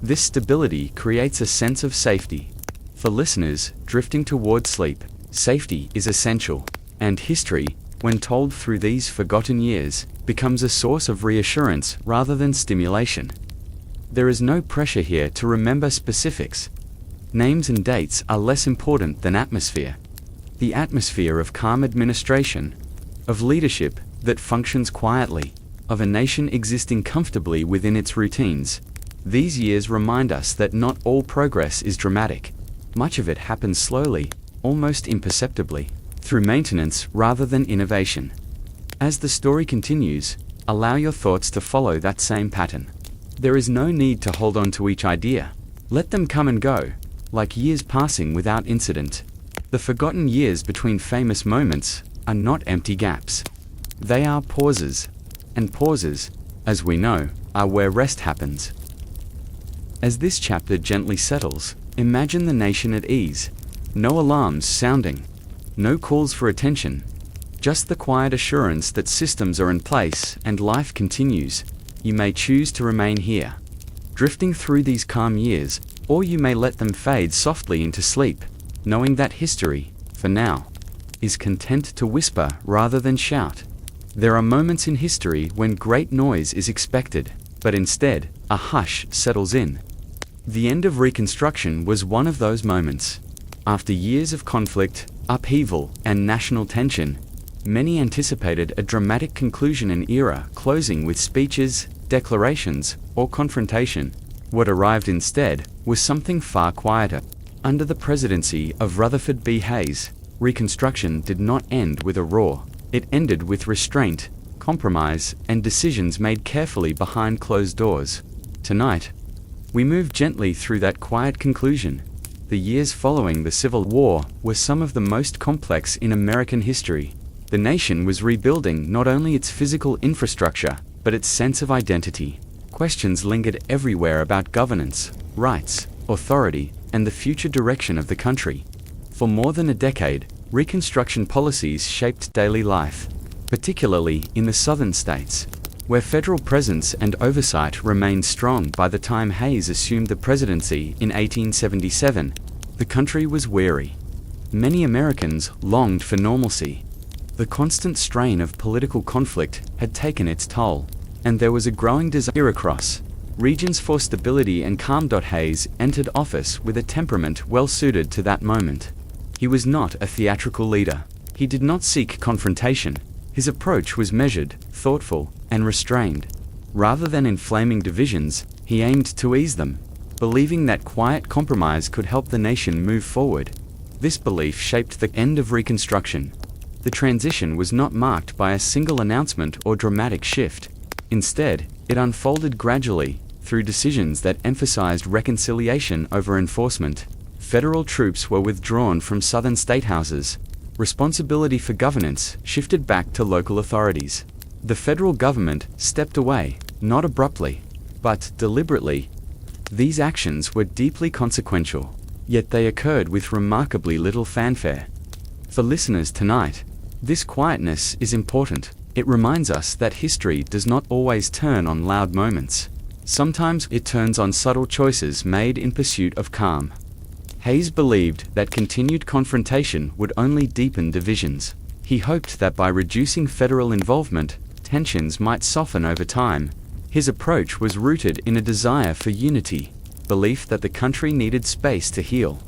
This stability creates a sense of safety. For listeners drifting toward sleep, safety is essential, and history, when told through these forgotten years, becomes a source of reassurance rather than stimulation. There is no pressure here to remember specifics. Names and dates are less important than atmosphere. The atmosphere of calm administration, of leadership that functions quietly, of a nation existing comfortably within its routines. These years remind us that not all progress is dramatic. Much of it happens slowly, almost imperceptibly, through maintenance rather than innovation. As the story continues, allow your thoughts to follow that same pattern. There is no need to hold on to each idea. Let them come and go, like years passing without incident. The forgotten years between famous moments are not empty gaps. They are pauses. And pauses, as we know, are where rest happens. As this chapter gently settles, imagine the nation at ease. No alarms sounding. No calls for attention. Just the quiet assurance that systems are in place and life continues. You may choose to remain here, drifting through these calm years, or you may let them fade softly into sleep, knowing that history, for now, is content to whisper rather than shout. There are moments in history when great noise is expected, but instead, a hush settles in. The end of Reconstruction was one of those moments. After years of conflict, upheaval, and national tension, many anticipated a dramatic conclusion, an era closing with speeches, declarations, or confrontation. What arrived instead was something far quieter. Under the presidency of Rutherford B. Hayes, Reconstruction did not end with a roar. It ended with restraint, compromise, and decisions made carefully behind closed doors. Tonight, we move gently through that quiet conclusion. The years following the Civil War were some of the most complex in American history. The nation was rebuilding not only its physical infrastructure, but its sense of identity. Questions lingered everywhere about governance, rights, authority, and the future direction of the country. For more than a decade, Reconstruction policies shaped daily life, particularly in the southern states, where federal presence and oversight remained strong. By the time Hayes assumed the presidency in 1877, the country was weary. Many Americans longed for normalcy. The constant strain of political conflict had taken its toll, and there was a growing desire across regions for stability and calm. Hayes entered office with a temperament well suited to that moment. He was not a theatrical leader. He did not seek confrontation. His approach was measured, thoughtful, and restrained. Rather than inflaming divisions, he aimed to ease them, believing that quiet compromise could help the nation move forward. This belief shaped the end of Reconstruction. The transition was not marked by a single announcement or dramatic shift. Instead, it unfolded gradually, through decisions that emphasized reconciliation over enforcement. Federal troops were withdrawn from southern statehouses. Responsibility for governance shifted back to local authorities. The federal government stepped away, not abruptly, but deliberately. These actions were deeply consequential, yet they occurred with remarkably little fanfare. For listeners tonight, this quietness is important. It reminds us that history does not always turn on loud moments. Sometimes it turns on subtle choices made in pursuit of calm. Hayes believed that continued confrontation would only deepen divisions. He hoped that by reducing federal involvement, tensions might soften over time. His approach was rooted in a desire for unity, belief that the country needed space to heal,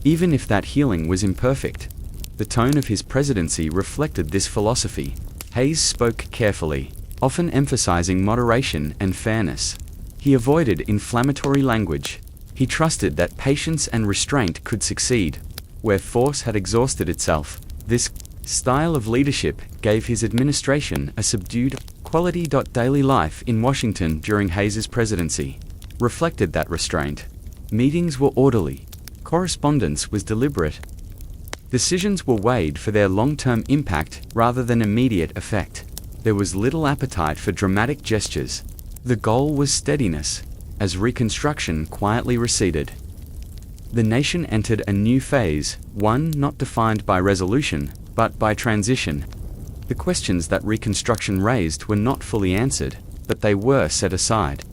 even if that healing was imperfect. The tone of his presidency reflected this philosophy. Hayes spoke carefully, often emphasizing moderation and fairness. He avoided inflammatory language. He trusted that patience and restraint could succeed where force had exhausted itself. This style of leadership gave his administration a subdued quality. Daily life in Washington during Hayes's presidency reflected that restraint. Meetings were orderly. Correspondence was deliberate. Decisions were weighed for their long-term impact rather than immediate effect. There was little appetite for dramatic gestures. The goal was steadiness. As Reconstruction quietly receded, the nation entered a new phase, one not defined by resolution, but by transition. The questions that Reconstruction raised were not fully answered, but they were set aside,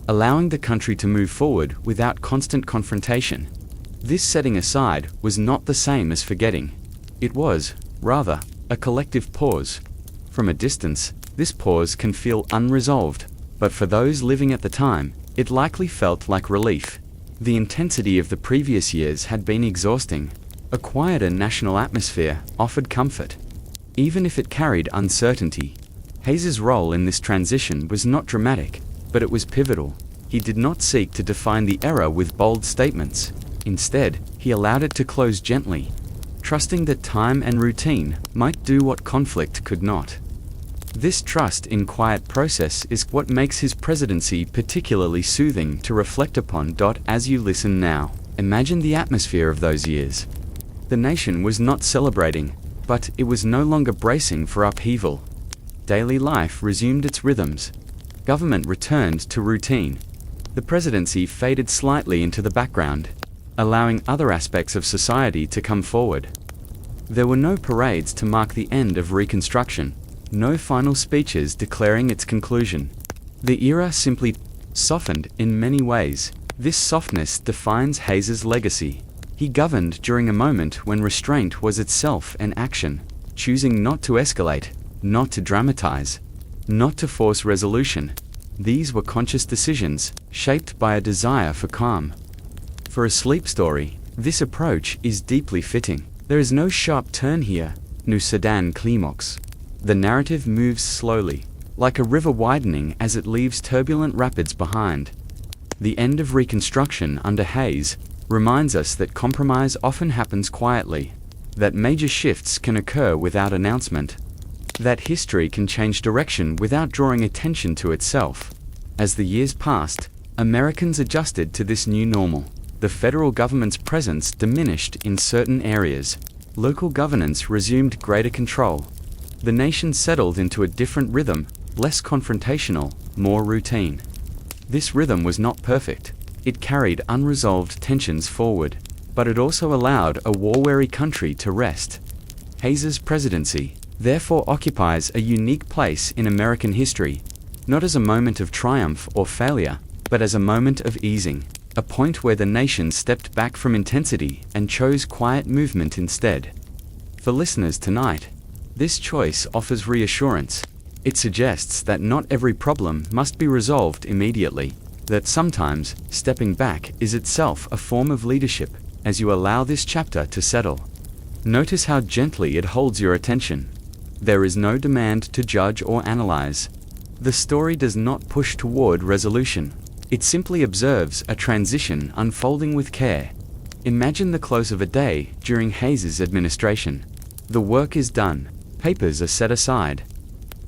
allowing the country to move forward without constant confrontation. This setting aside was not the same as forgetting. It was, rather, a collective pause. From a distance, this pause can feel unresolved, but for those living at the time, it likely felt like relief. The intensity of the previous years had been exhausting. A quieter national atmosphere offered comfort, even if it carried uncertainty. Hayes's role in this transition was not dramatic, but it was pivotal. He did not seek to define the era with bold statements. Instead, he allowed it to close gently, trusting that time and routine might do what conflict could not. This trust in quiet process is what makes his presidency particularly soothing to reflect upon. As you listen now, imagine the atmosphere of those years. The nation was not celebrating, but it was no longer bracing for upheaval. Daily life resumed its rhythms. Government returned to routine. The presidency faded slightly into the background, allowing other aspects of society to come forward. There were no parades to mark the end of Reconstruction, no final speeches declaring its conclusion. The era simply softened in many ways. This softness defines Hayes's legacy. He governed during a moment when restraint was itself an action, choosing not to escalate, not to dramatize, not to force resolution. These were conscious decisions, shaped by a desire for calm. For a sleep story, this approach is deeply fitting. There is no sharp turn here, no sedan climax. The narrative moves slowly, like a river widening as it leaves turbulent rapids behind. The end of Reconstruction under Hayes reminds us that compromise often happens quietly, that major shifts can occur without announcement, that history can change direction without drawing attention to itself. As the years passed, Americans adjusted to this new normal. The federal government's presence diminished in certain areas. Local governance resumed greater control. The nation settled into a different rhythm, less confrontational, more routine. This rhythm was not perfect. It carried unresolved tensions forward, but it also allowed a war-weary country to rest. Hayes's presidency, therefore, occupies a unique place in American history, not as a moment of triumph or failure, but as a moment of easing, a point where the nation stepped back from intensity and chose quiet movement instead. For listeners tonight, this choice offers reassurance. It suggests that not every problem must be resolved immediately, that sometimes stepping back is itself a form of leadership. As you allow this chapter to settle, notice how gently it holds your attention. There is no demand to judge or analyze. The story does not push toward resolution. It simply observes a transition unfolding with care. Imagine the close of a day during Hayes's administration. The work is done. Papers are set aside.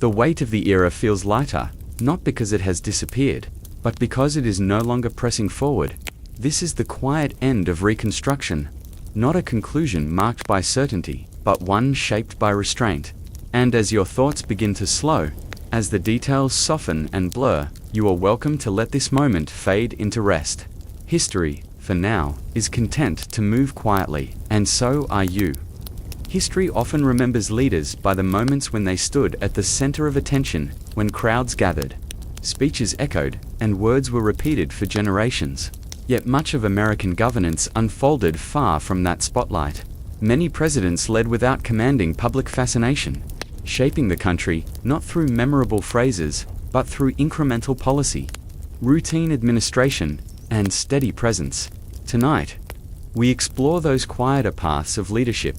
The weight of the era feels lighter, not because it has disappeared, but because it is no longer pressing forward. This is the quiet end of Reconstruction, not a conclusion marked by certainty, but one shaped by restraint. And as your thoughts begin to slow, as the details soften and blur, you are welcome to let this moment fade into rest. History, for now, is content to move quietly, and so are you. History often remembers leaders by the moments when they stood at the center of attention, when crowds gathered, speeches echoed, and words were repeated for generations. Yet much of American governance unfolded far from that spotlight. Many presidents led without commanding public fascination, shaping the country not through memorable phrases, but through incremental policy, routine administration, and steady presence. Tonight, we explore those quieter paths of leadership.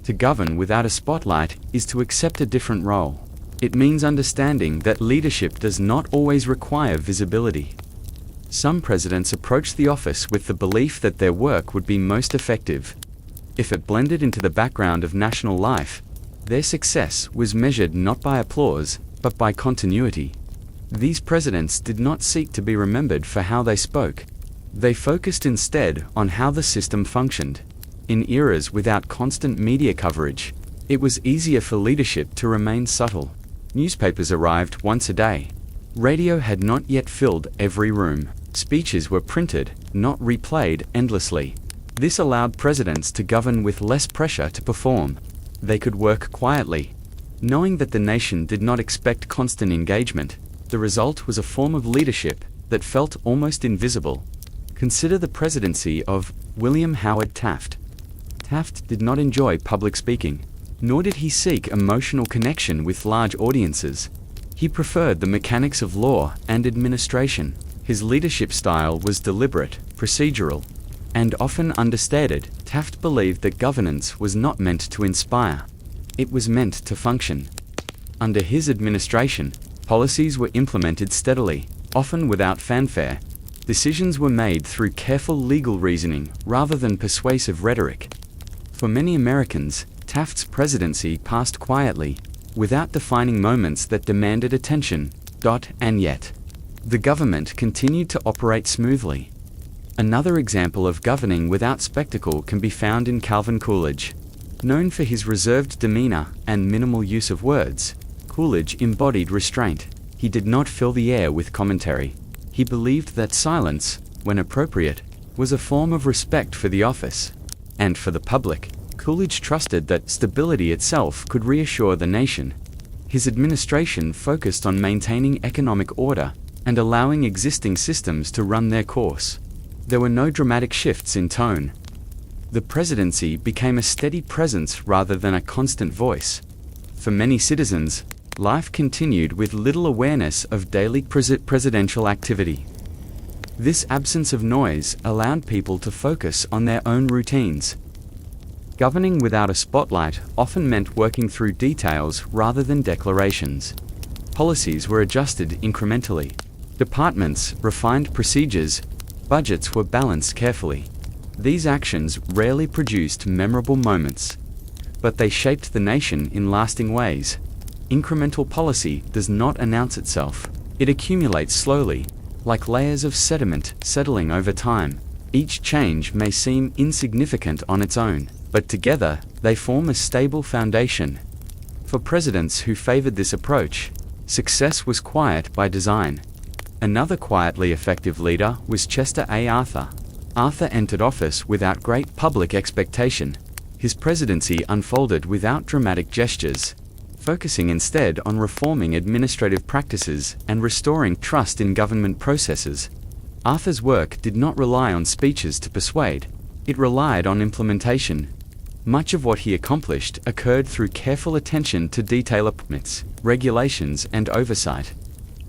To govern without a spotlight is to accept a different role. It means understanding that leadership does not always require visibility. Some presidents approached the office with the belief that their work would be most effective if it blended into the background of national life. Their success was measured not by applause, but by continuity. These presidents did not seek to be remembered for how they spoke. They focused instead on how the system functioned. In eras without constant media coverage, it was easier for leadership to remain subtle. Newspapers arrived once a day. Radio had not yet filled every room. Speeches were printed, not replayed endlessly. This allowed presidents to govern with less pressure to perform. They could work quietly, knowing that the nation did not expect constant engagement. The result was a form of leadership that felt almost invisible. Consider the presidency of William Howard Taft. Taft did not enjoy public speaking, nor did he seek emotional connection with large audiences. He preferred the mechanics of law and administration. His leadership style was deliberate, procedural, and often understated. Taft believed that governance was not meant to inspire. It was meant to function. Under his administration, policies were implemented steadily, often without fanfare. Decisions were made through careful legal reasoning rather than persuasive rhetoric. For many Americans, Taft's presidency passed quietly. without defining moments that demanded attention. And yet, the government continued to operate smoothly. Another example of governing without spectacle can be found in Calvin Coolidge. Known for his reserved demeanor and minimal use of words, Coolidge embodied restraint. He did not fill the air with commentary. He believed that silence, when appropriate, was a form of respect for the office. And for the public, Coolidge trusted that stability itself could reassure the nation. His administration focused on maintaining economic order and allowing existing systems to run their course. There were no dramatic shifts in tone. The presidency became a steady presence rather than a constant voice. For many citizens, life continued with little awareness of daily presidential activity. This absence of noise allowed people to focus on their own routines. Governing without a spotlight often meant working through details rather than declarations. Policies were adjusted incrementally. Departments refined procedures. Budgets were balanced carefully. These actions rarely produced memorable moments, but they shaped the nation in lasting ways. Incremental policy does not announce itself. It accumulates slowly, like layers of sediment settling over time. Each change may seem insignificant on its own, but together they form a stable foundation. For presidents who favored this approach, success was quiet by design. Another quietly effective leader was Chester A. Arthur. Arthur entered office without great public expectation. His presidency unfolded without dramatic gestures, focusing instead on reforming administrative practices and restoring trust in government processes. Arthur's work did not rely on speeches to persuade, it relied on implementation. Much of what he accomplished occurred through careful attention to detail, permits, regulations, and oversight.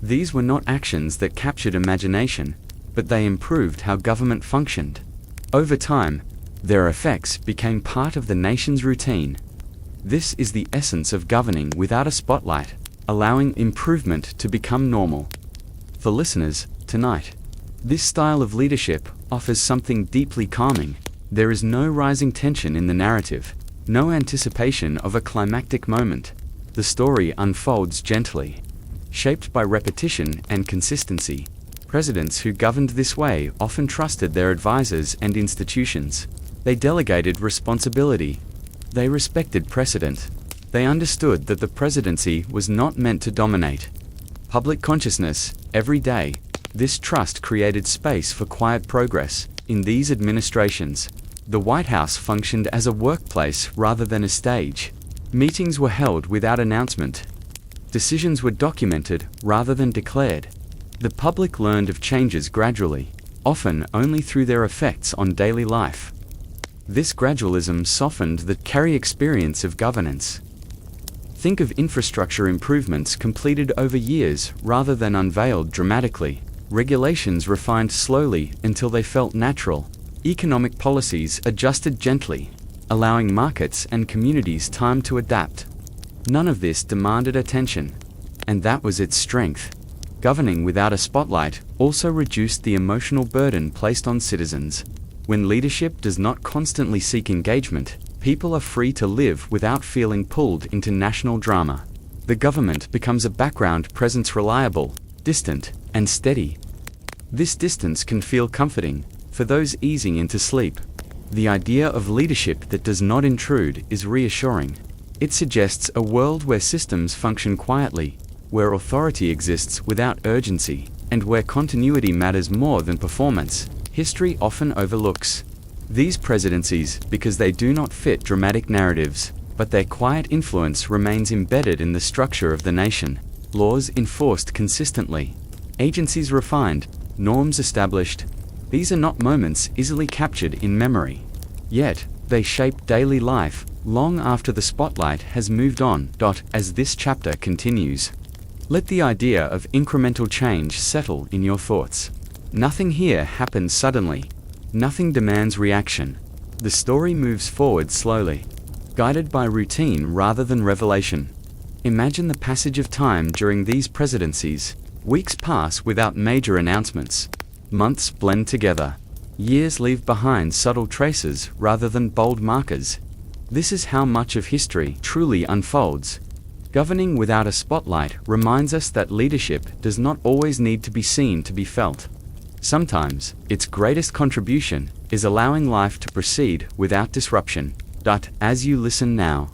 These were not actions that captured imagination, but they improved how government functioned. Over time, their effects became part of the nation's routine. This is the essence of governing without a spotlight, allowing improvement to become normal. For listeners, tonight, this style of leadership offers something deeply calming. There is no rising tension in the narrative, no anticipation of a climactic moment. The story unfolds gently, shaped by repetition and consistency. Presidents who governed this way often trusted their advisors and institutions. They delegated responsibility. They respected precedent. They understood that the presidency was not meant to dominate public consciousness every day. This trust created space for quiet progress. In these administrations, the White House functioned as a workplace rather than a stage. Meetings were held without announcement. Decisions were documented rather than declared. The public learned of changes gradually, often only through their effects on daily life. This gradualism softened the carry experience of governance. Think of infrastructure improvements completed over years rather than unveiled dramatically. Regulations refined slowly until they felt natural. Economic policies adjusted gently, allowing markets and communities time to adapt. None of this demanded attention, and that was its strength. Governing without a spotlight also reduced the emotional burden placed on citizens. When leadership does not constantly seek engagement, people are free to live without feeling pulled into national drama. The government becomes a background presence, reliable, distant, and steady. This distance can feel comforting for those easing into sleep. The idea of leadership that does not intrude is reassuring. It suggests a world where systems function quietly, where authority exists without urgency, and where continuity matters more than performance. History often overlooks these presidencies because they do not fit dramatic narratives, but their quiet influence remains embedded in the structure of the nation. Laws enforced consistently, agencies refined, norms established. These are not moments easily captured in memory. Yet, they shape daily life long after the spotlight has moved on. As this chapter continues, let the idea of incremental change settle in your thoughts. Nothing here happens suddenly. Nothing demands reaction. The story moves forward slowly, guided by routine rather than revelation. Imagine the passage of time during these presidencies. Weeks pass without major announcements. Months blend together. Years leave behind subtle traces rather than bold markers. This is how much of history truly unfolds. Governing without a spotlight reminds us that leadership does not always need to be seen to be felt. Sometimes, its greatest contribution is allowing life to proceed without disruption. As you listen now,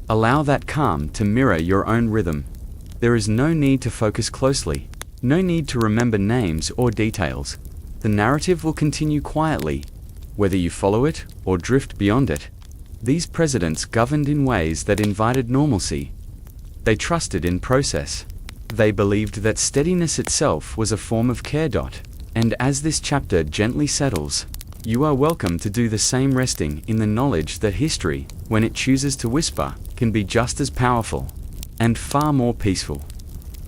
allow that calm to mirror your own rhythm. There is no need to focus closely, no need to remember names or details. The narrative will continue quietly, whether you follow it or drift beyond it. These presidents governed in ways that invited normalcy. They trusted in process. They believed that steadiness itself was a form of care. And as this chapter gently settles, you are welcome to do the same, resting in the knowledge that history, when it chooses to whisper, can be just as powerful and far more peaceful.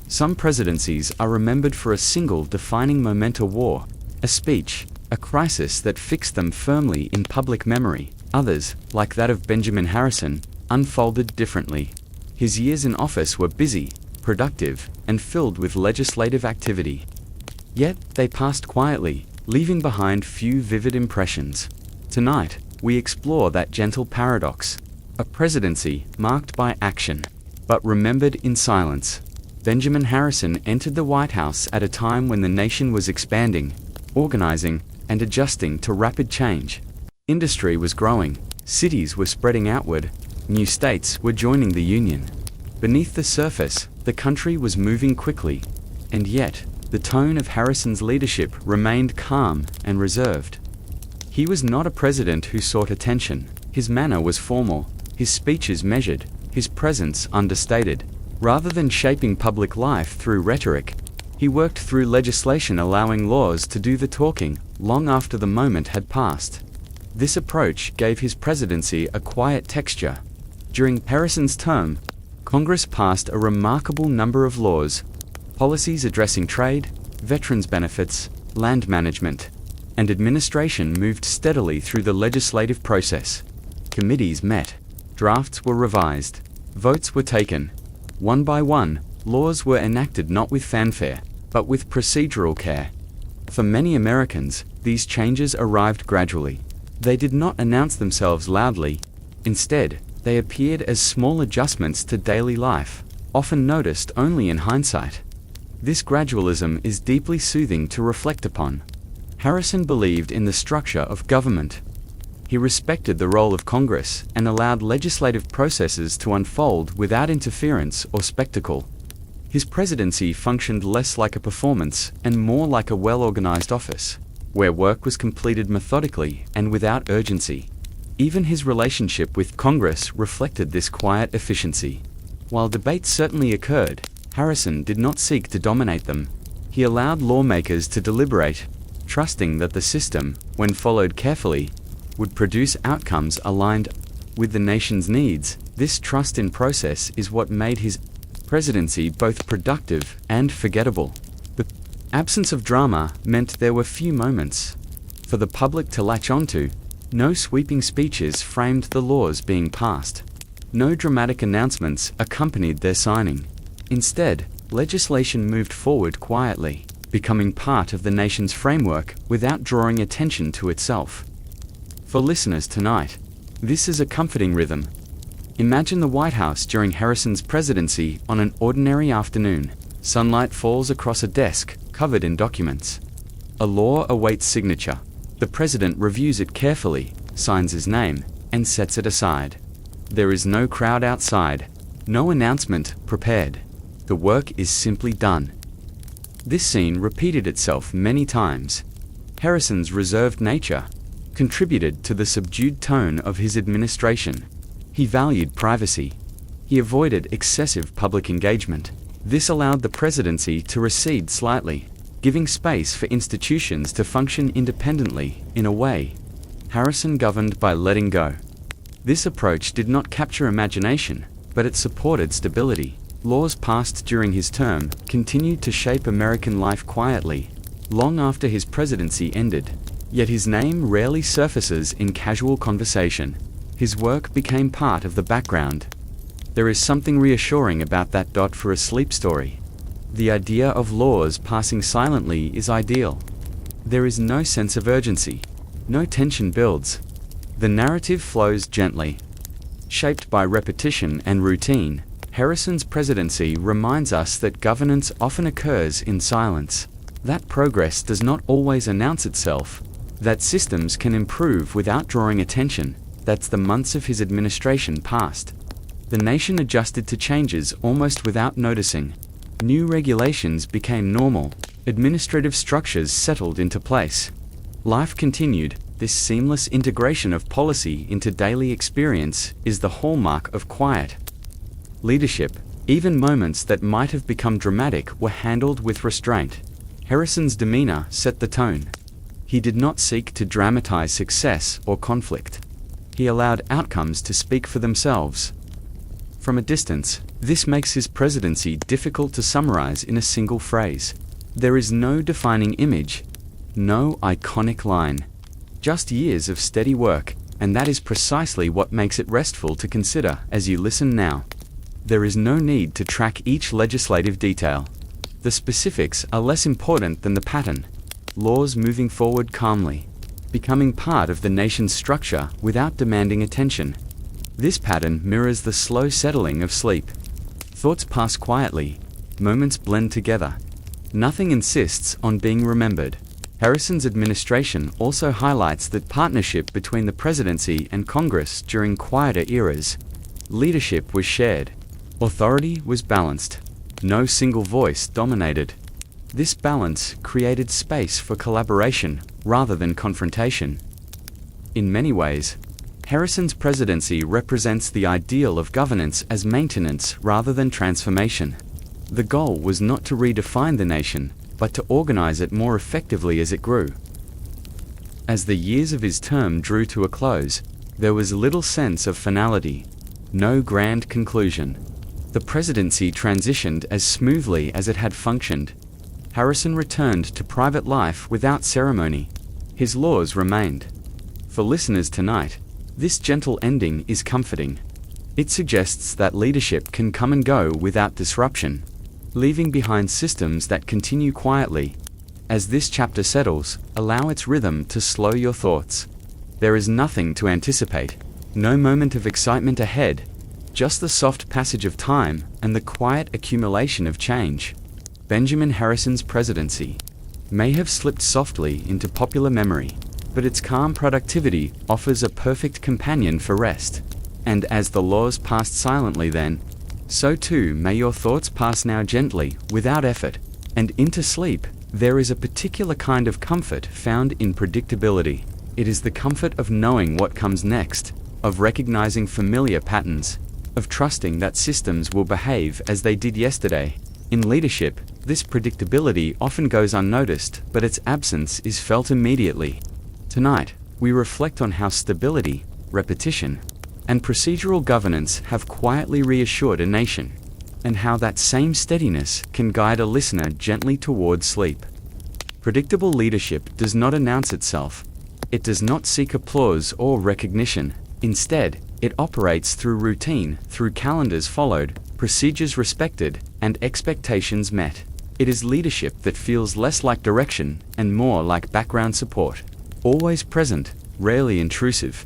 Some presidencies are remembered for a single defining moment: a war, a speech, a crisis that fixed them firmly in public memory. Others, like that of Benjamin Harrison, unfolded differently. His years in office were busy, productive, and filled with legislative activity. Yet, they passed quietly, leaving behind few vivid impressions. Tonight, we explore that gentle paradox: a presidency marked by action, but remembered in silence. Benjamin Harrison entered the White House at a time when the nation was expanding, organizing, and adjusting to rapid change. Industry was growing, cities were spreading outward, new states were joining the Union. Beneath the surface, the country was moving quickly, and yet, the tone of Harrison's leadership remained calm and reserved. He was not a president who sought attention. His manner was formal, his speeches measured, his presence understated. Rather than shaping public life through rhetoric, he worked through legislation, allowing laws to do the talking long after the moment had passed. This approach gave his presidency a quiet texture. During Harrison's term, Congress passed a remarkable number of laws, policies addressing trade, veterans benefits, land management, and administration moved steadily through the legislative process. Committees met, drafts were revised, votes were taken. One by one, laws were enacted not with fanfare, but with procedural care. For many Americans, these changes arrived gradually. They did not announce themselves loudly. Instead, they appeared as small adjustments to daily life, often noticed only in hindsight. This gradualism is deeply soothing to reflect upon. Harrison believed in the structure of government. He respected the role of Congress and allowed legislative processes to unfold without interference or spectacle. His presidency functioned less like a performance and more like a well-organized office, where work was completed methodically and without urgency. Even his relationship with Congress reflected this quiet efficiency. While debates certainly occurred, Harrison did not seek to dominate them. He allowed lawmakers to deliberate, trusting that the system, when followed carefully, would produce outcomes aligned with the nation's needs. This trust in process is what made his presidency both productive and forgettable. The absence of drama meant there were few moments for the public to latch onto. No sweeping speeches framed the laws being passed. No dramatic announcements accompanied their signing. Instead, legislation moved forward quietly, becoming part of the nation's framework without drawing attention to itself. For listeners tonight, this is a comforting rhythm. Imagine the White House during Harrison's presidency on an ordinary afternoon. Sunlight falls across a desk covered in documents. A law awaits signature. The president reviews it carefully, signs his name, and sets it aside. There is no crowd outside, no announcement prepared. The work is simply done. This scene repeated itself many times. Harrison's reserved nature contributed to the subdued tone of his administration. He valued privacy. He avoided excessive public engagement. This allowed the presidency to recede slightly, giving space for institutions to function independently. In a way, Harrison governed by letting go. This approach did not capture imagination, but it supported stability. Laws passed during his term continued to shape American life quietly, long after his presidency ended. Yet his name rarely surfaces in casual conversation. His work became part of the background. There is something reassuring about that. For a sleep story, the idea of laws passing silently is ideal. There is no sense of urgency. No tension builds. The narrative flows gently. Shaped by repetition and routine, Harrison's presidency reminds us that governance often occurs in silence, that progress does not always announce itself, that systems can improve without drawing attention. That's the months of his administration passed. The nation adjusted to changes almost without noticing. New regulations became normal, administrative structures settled into place. Life continued. This seamless integration of policy into daily experience is the hallmark of quiet leadership. Even moments that might have become dramatic were handled with restraint. Harrison's demeanor set the tone. He did not seek to dramatize success or conflict. He allowed outcomes to speak for themselves. From a distance, this makes his presidency difficult to summarize in a single phrase. There is no defining image, no iconic line. Just years of steady work, and that is precisely what makes it restful to consider as you listen now. There is no need to track each legislative detail. The specifics are less important than the pattern. Laws moving forward calmly, becoming part of the nation's structure without demanding attention. This pattern mirrors the slow settling of sleep. Thoughts pass quietly, moments blend together. Nothing insists on being remembered. Harrison's administration also highlights the partnership between the presidency and Congress during quieter eras. Leadership was shared. Authority was balanced. No single voice dominated. This balance created space for collaboration rather than confrontation. In many ways, Harrison's presidency represents the ideal of governance as maintenance rather than transformation. The goal was not to redefine the nation, but to organize it more effectively as it grew. As the years of his term drew to a close, there was little sense of finality, no grand conclusion. The presidency transitioned as smoothly as it had functioned. Harrison returned to private life without ceremony. His laws remained. For listeners tonight, this gentle ending is comforting. It suggests that leadership can come and go without disruption, leaving behind systems that continue quietly. As this chapter settles, allow its rhythm to slow your thoughts. There is nothing to anticipate, no moment of excitement ahead, just the soft passage of time and the quiet accumulation of change. Benjamin Harrison's presidency may have slipped softly into popular memory, but its calm productivity offers a perfect companion for rest. And as the laws passed silently then, so too may your thoughts pass now gently, without effort. And into sleep, there is a particular kind of comfort found in predictability. It is the comfort of knowing what comes next, of recognizing familiar patterns, of trusting that systems will behave as they did yesterday. In leadership, this predictability often goes unnoticed, but its absence is felt immediately. Tonight, we reflect on how stability, repetition, and procedural governance have quietly reassured a nation, and how that same steadiness can guide a listener gently towards sleep. Predictable leadership does not announce itself. It does not seek applause or recognition. Instead, it operates through routine, through calendars followed, procedures respected, and expectations met. It is leadership that feels less like direction and more like background support. Always present, rarely intrusive.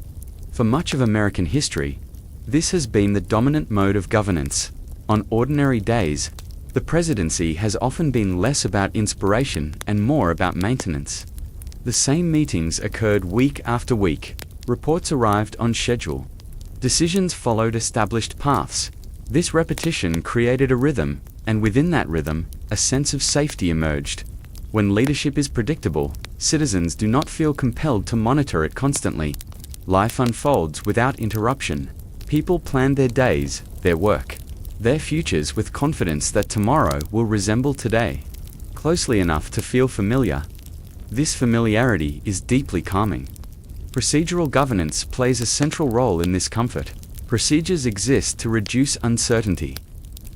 For much of American history, this has been the dominant mode of governance. On ordinary days, the presidency has often been less about inspiration and more about maintenance. The same meetings occurred week after week. Reports arrived on schedule. Decisions followed established paths. This repetition created a rhythm, and within that rhythm, a sense of safety emerged. When leadership is predictable, citizens do not feel compelled to monitor it constantly. Life unfolds without interruption. People plan their days, their work, their futures with confidence that tomorrow will resemble today, closely enough to feel familiar. This familiarity is deeply calming. Procedural governance plays a central role in this comfort. Procedures exist to reduce uncertainty.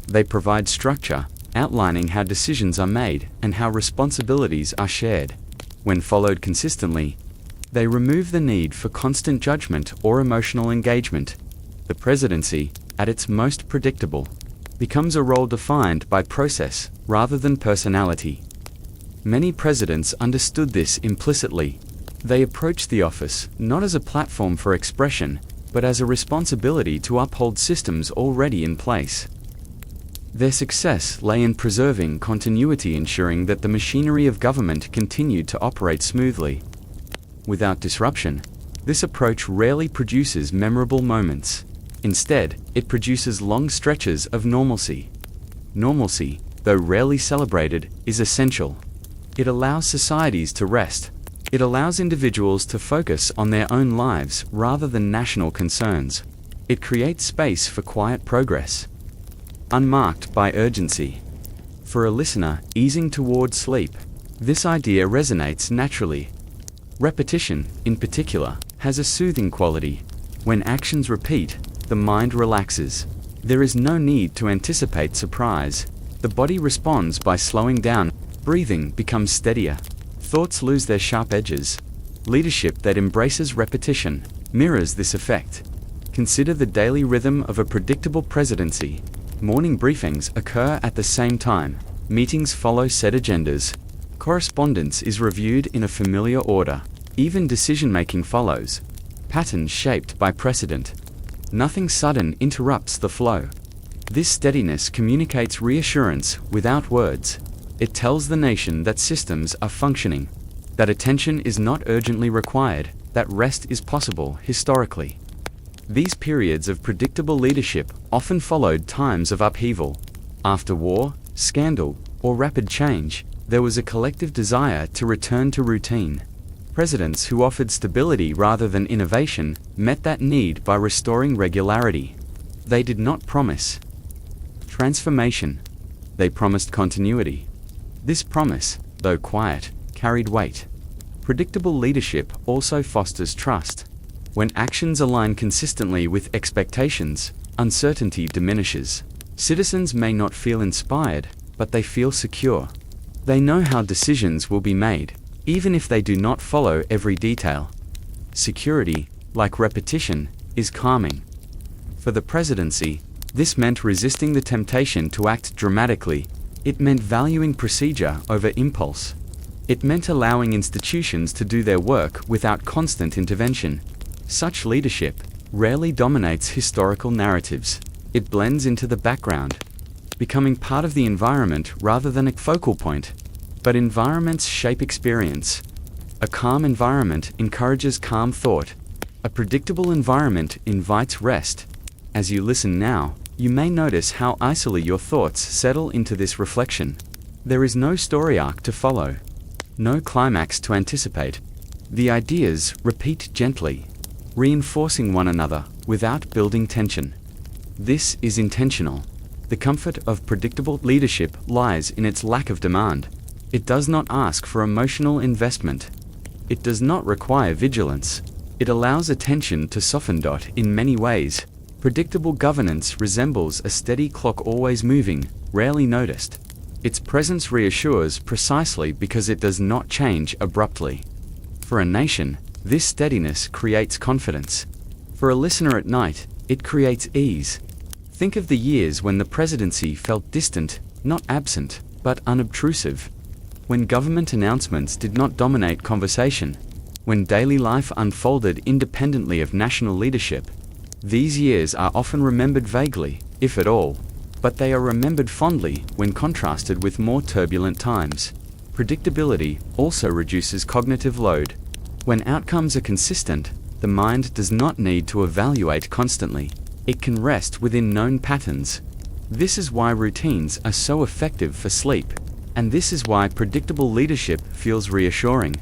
They provide structure, outlining how decisions are made and how responsibilities are shared. When followed consistently, they remove the need for constant judgment or emotional engagement. The presidency, at its most predictable, becomes a role defined by process rather than personality. Many presidents understood this implicitly. They approached the office not as a platform for expression, but as a responsibility to uphold systems already in place. Their success lay in preserving continuity, ensuring that the machinery of government continued to operate smoothly. Without disruption, this approach rarely produces memorable moments. Instead, it produces long stretches of normalcy. Normalcy, though rarely celebrated, is essential. It allows societies to rest. It allows individuals to focus on their own lives rather than national concerns. It creates space for quiet progress, unmarked by urgency. For a listener easing toward sleep, this idea resonates naturally. Repetition, in particular, has a soothing quality. When actions repeat, the mind relaxes. There is no need to anticipate surprise. The body responds by slowing down. Breathing becomes steadier. Thoughts lose their sharp edges. Leadership that embraces repetition mirrors this effect. Consider the daily rhythm of a predictable presidency. Morning briefings occur at the same time. Meetings follow set agendas. Correspondence is reviewed in a familiar order. Even decision-making follows patterns shaped by precedent. Nothing sudden interrupts the flow. This steadiness communicates reassurance without words. It tells the nation that systems are functioning, that attention is not urgently required, that rest is possible historically. These periods of predictable leadership often followed times of upheaval. After war, scandal, or rapid change, there was a collective desire to return to routine. Presidents who offered stability rather than innovation met that need by restoring regularity. They did not promise transformation. They promised continuity. This promise, though quiet, carried weight. Predictable leadership also fosters trust. When actions align consistently with expectations, uncertainty diminishes. Citizens may not feel inspired, but they feel secure. They know how decisions will be made, even if they do not follow every detail. Security, like repetition, is calming. For the presidency, this meant resisting the temptation to act dramatically. It meant valuing procedure over impulse. It meant allowing institutions to do their work without constant intervention. Such leadership rarely dominates historical narratives. It blends into the background, becoming part of the environment rather than a focal point. But environments shape experience. A calm environment encourages calm thought. A predictable environment invites rest. As you listen now, you may notice how easily your thoughts settle into this reflection. There is no story arc to follow, no climax to anticipate. The ideas repeat gently, reinforcing one another without building tension. This is intentional. The comfort of predictable leadership lies in its lack of demand. It does not ask for emotional investment. It does not require vigilance. It allows attention to soften. In many ways, predictable governance resembles a steady clock always moving, rarely noticed. Its presence reassures precisely because it does not change abruptly. For a nation, this steadiness creates confidence. For a listener at night, it creates ease. Think of the years when the presidency felt distant, not absent, but unobtrusive. When government announcements did not dominate conversation. When daily life unfolded independently of national leadership. These years are often remembered vaguely, if at all, but they are remembered fondly when contrasted with more turbulent times. Predictability also reduces cognitive load. When outcomes are consistent, the mind does not need to evaluate constantly. It can rest within known patterns. This is why routines are so effective for sleep, and this is why predictable leadership feels reassuring.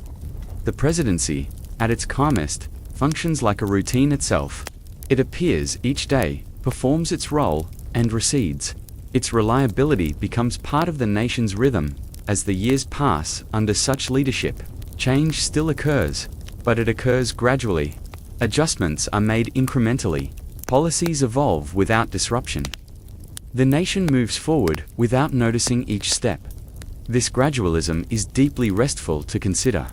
The presidency, at its calmest, functions like a routine itself. It appears each day, performs its role, and recedes. Its reliability becomes part of the nation's rhythm. As the years pass under such leadership, change still occurs, but it occurs gradually. Adjustments are made incrementally. Policies evolve without disruption. The nation moves forward without noticing each step. This gradualism is deeply restful to consider.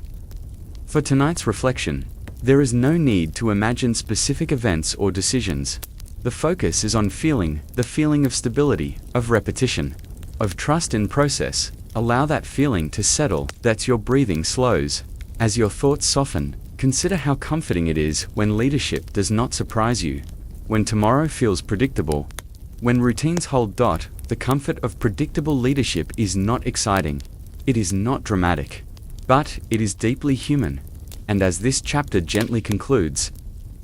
For tonight's reflection, there is no need to imagine specific events or decisions. The focus is on the feeling of stability, of repetition, of trust in process. Allow that feeling to settle. That's your breathing slows. As your thoughts soften, consider how comforting it is when leadership does not surprise you. When tomorrow feels predictable, When routines hold. The comfort of predictable leadership is not exciting. It is not dramatic. But it is deeply human. And as this chapter gently concludes,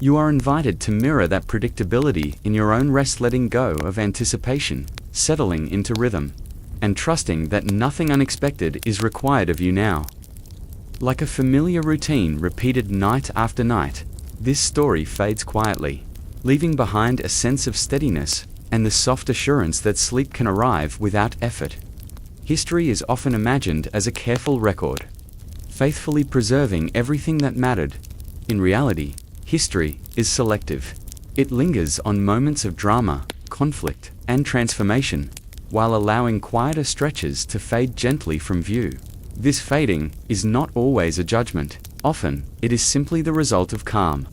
you are invited to mirror that predictability in your own rest, letting go of anticipation, settling into rhythm, and trusting that nothing unexpected is required of you now. Like a familiar routine repeated night after night, this story fades quietly, leaving behind a sense of steadiness and the soft assurance that sleep can arrive without effort. History is often imagined as a careful record, faithfully preserving everything that mattered. In reality, history is selective. It lingers on moments of drama, conflict, and transformation, while allowing quieter stretches to fade gently from view. This fading is not always a judgment. Often, it is simply the result of calm.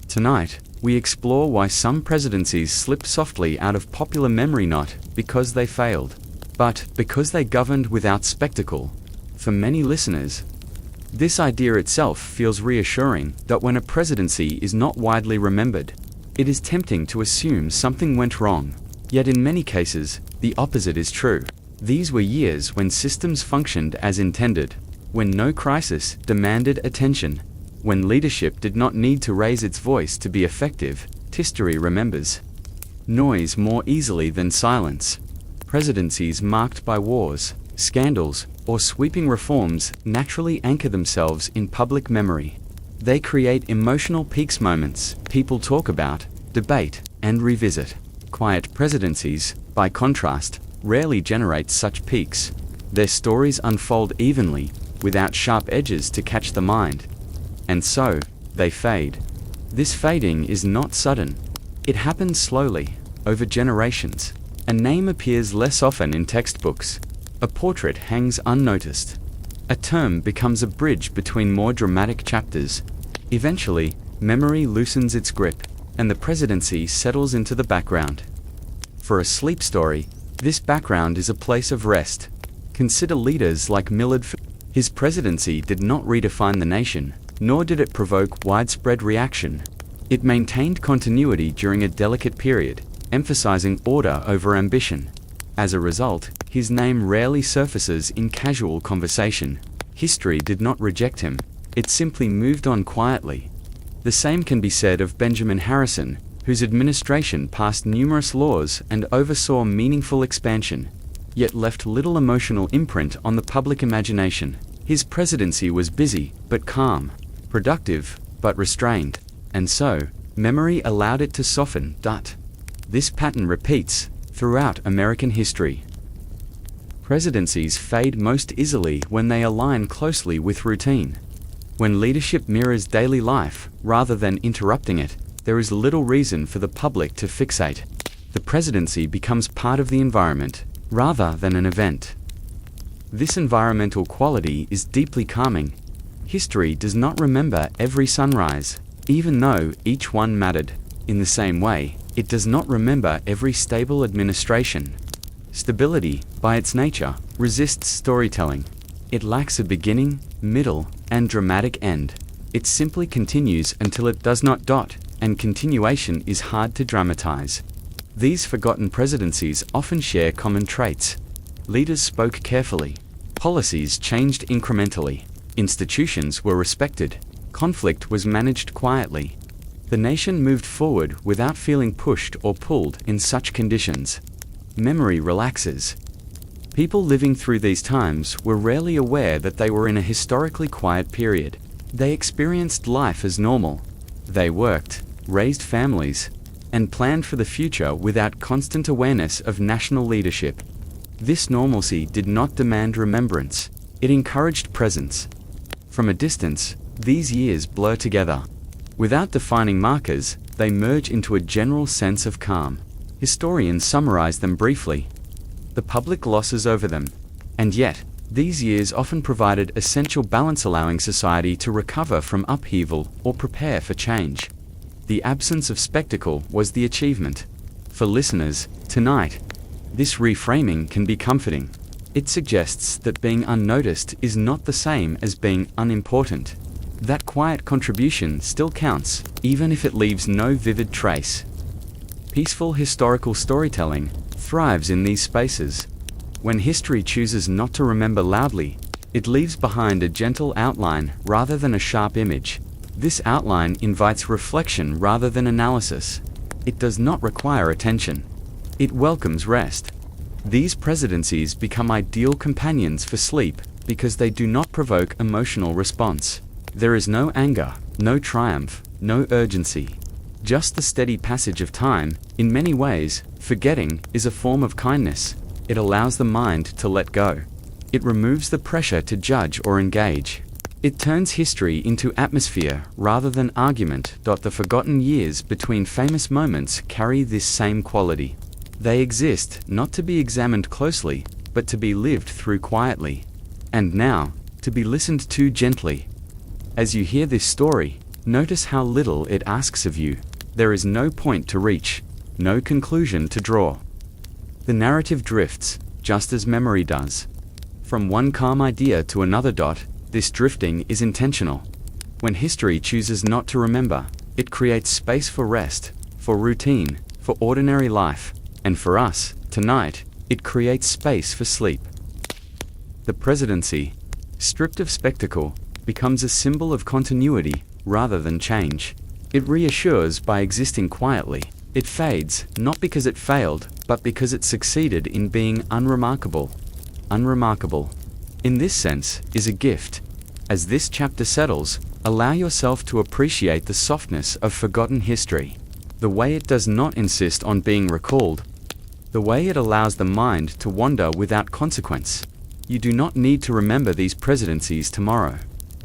Tonight, we explore why some presidencies slip softly out of popular memory, not because they failed, but because they governed without spectacle. For many listeners, this idea itself feels reassuring, that when a presidency is not widely remembered, it is tempting to assume something went wrong. Yet in many cases, the opposite is true. These were years when systems functioned as intended, when no crisis demanded attention, when leadership did not need to raise its voice to be effective. History remembers noise more easily than silence. Presidencies marked by wars, scandals, or sweeping reforms naturally anchor themselves in public memory. They create emotional peaks, moments people talk about, debate, and revisit. Quiet presidencies, by contrast, rarely generate such peaks. Their stories unfold evenly, without sharp edges to catch the mind. And so, they fade. This fading is not sudden. It happens slowly, over generations. A name appears less often in textbooks. A portrait hangs unnoticed. A term becomes a bridge between more dramatic chapters. Eventually, memory loosens its grip, and the presidency settles into the background. For a sleep story, this background is a place of rest. Consider leaders like Millard. His presidency did not redefine the nation, nor did it provoke widespread reaction. It maintained continuity during a delicate period, emphasizing order over ambition. As a result, his name rarely surfaces in casual conversation. History did not reject him, it simply moved on quietly. The same can be said of Benjamin Harrison, whose administration passed numerous laws and oversaw meaningful expansion, yet left little emotional imprint on the public imagination. His presidency was busy, but calm, productive, but restrained, and so, memory allowed it to soften. This pattern repeats throughout American history. Presidencies fade most easily when they align closely with routine. When leadership mirrors daily life, rather than interrupting it, there is little reason for the public to fixate. The presidency becomes part of the environment, rather than an event. This environmental quality is deeply calming. History does not remember every sunrise, even though each one mattered. In the same way, it does not remember every stable administration. Stability, by its nature, resists storytelling. It lacks a beginning, middle, and dramatic end. It simply continues until it does not. And continuation is hard to dramatize. These forgotten presidencies often share common traits. Leaders spoke carefully. Policies changed incrementally. Institutions were respected. Conflict was managed quietly. The nation moved forward without feeling pushed or pulled in such conditions. Memory relaxes. People living through these times were rarely aware that they were in a historically quiet period. They experienced life as normal. They worked, raised families, and planned for the future without constant awareness of national leadership. This normalcy did not demand remembrance. It encouraged presence. From a distance, these years blur together. Without defining markers, they merge into a general sense of calm. Historians summarize them briefly. The public glosses over them. And yet, these years often provided essential balance, allowing society to recover from upheaval or prepare for change. The absence of spectacle was the achievement. For listeners, tonight, this reframing can be comforting. It suggests that being unnoticed is not the same as being unimportant. That quiet contribution still counts, even if it leaves no vivid trace. Peaceful historical storytelling thrives in these spaces. When history chooses not to remember loudly, it leaves behind a gentle outline rather than a sharp image. This outline invites reflection rather than analysis. It does not require attention. It welcomes rest. These presidencies become ideal companions for sleep because they do not provoke emotional response. There is no anger, no triumph, no urgency. Just the steady passage of time. In many ways, forgetting is a form of kindness. It allows the mind to let go. It removes the pressure to judge or engage. It turns history into atmosphere rather than argument. The forgotten years between famous moments carry this same quality. They exist not to be examined closely, but to be lived through quietly. And now, to be listened to gently. As you hear this story, notice how little it asks of you. There is no point to reach, no conclusion to draw. The narrative drifts, just as memory does. From one calm idea to another. This drifting is intentional. When history chooses not to remember, it creates space for rest, for routine, for ordinary life, and for us, tonight, it creates space for sleep. The presidency, stripped of spectacle, becomes a symbol of continuity rather than change. It reassures by existing quietly. It fades, not because it failed, but because it succeeded in being unremarkable. Unremarkable, in this sense, is a gift. As this chapter settles, allow yourself to appreciate the softness of forgotten history. The way it does not insist on being recalled. The way it allows the mind to wander without consequence. You do not need to remember these presidencies tomorrow.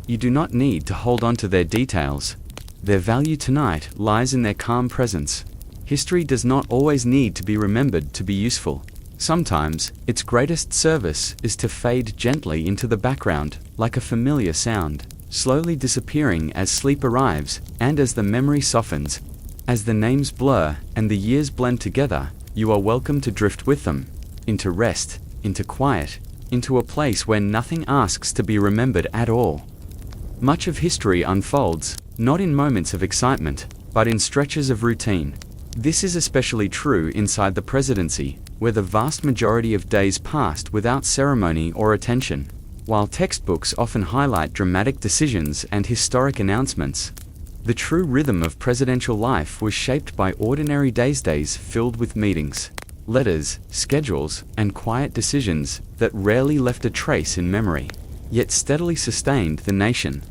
You do not need to hold on to their details. Their value tonight lies in their calm presence. History does not always need to be remembered to be useful. Sometimes, its greatest service is to fade gently into the background, like a familiar sound, slowly disappearing as sleep arrives, and as the memory softens. As the names blur and the years blend together, you are welcome to drift with them, into rest, into quiet, into a place where nothing asks to be remembered at all. Much of history unfolds, not in moments of excitement, but in stretches of routine. This is especially true inside the presidency, where the vast majority of days passed without ceremony or attention. While textbooks often highlight dramatic decisions and historic announcements, the true rhythm of presidential life was shaped by ordinary days filled with meetings, letters, schedules, and quiet decisions that rarely left a trace in memory, yet steadily sustained the nation.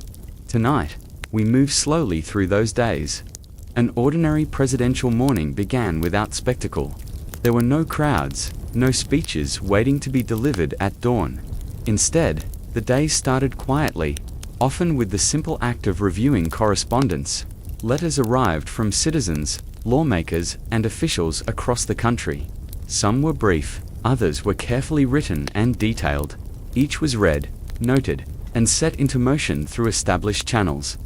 Tonight, we move slowly through those days. An ordinary presidential morning began without spectacle. There were no crowds, no speeches waiting to be delivered at dawn. Instead, the day started quietly, often with the simple act of reviewing correspondence. Letters arrived from citizens, lawmakers, and officials across the country. Some were brief, others were carefully written and detailed. Each was read, noted, and set into motion through established channels.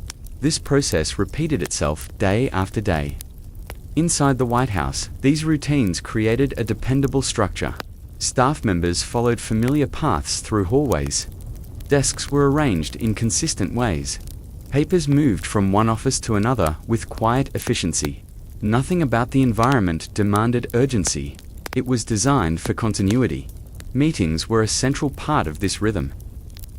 This process repeated itself day after day. Inside the White House, these routines created a dependable structure. Staff members followed familiar paths through hallways. Desks were arranged in consistent ways. Papers moved from one office to another with quiet efficiency. Nothing about the environment demanded urgency. It was designed for continuity. Meetings were a central part of this rhythm.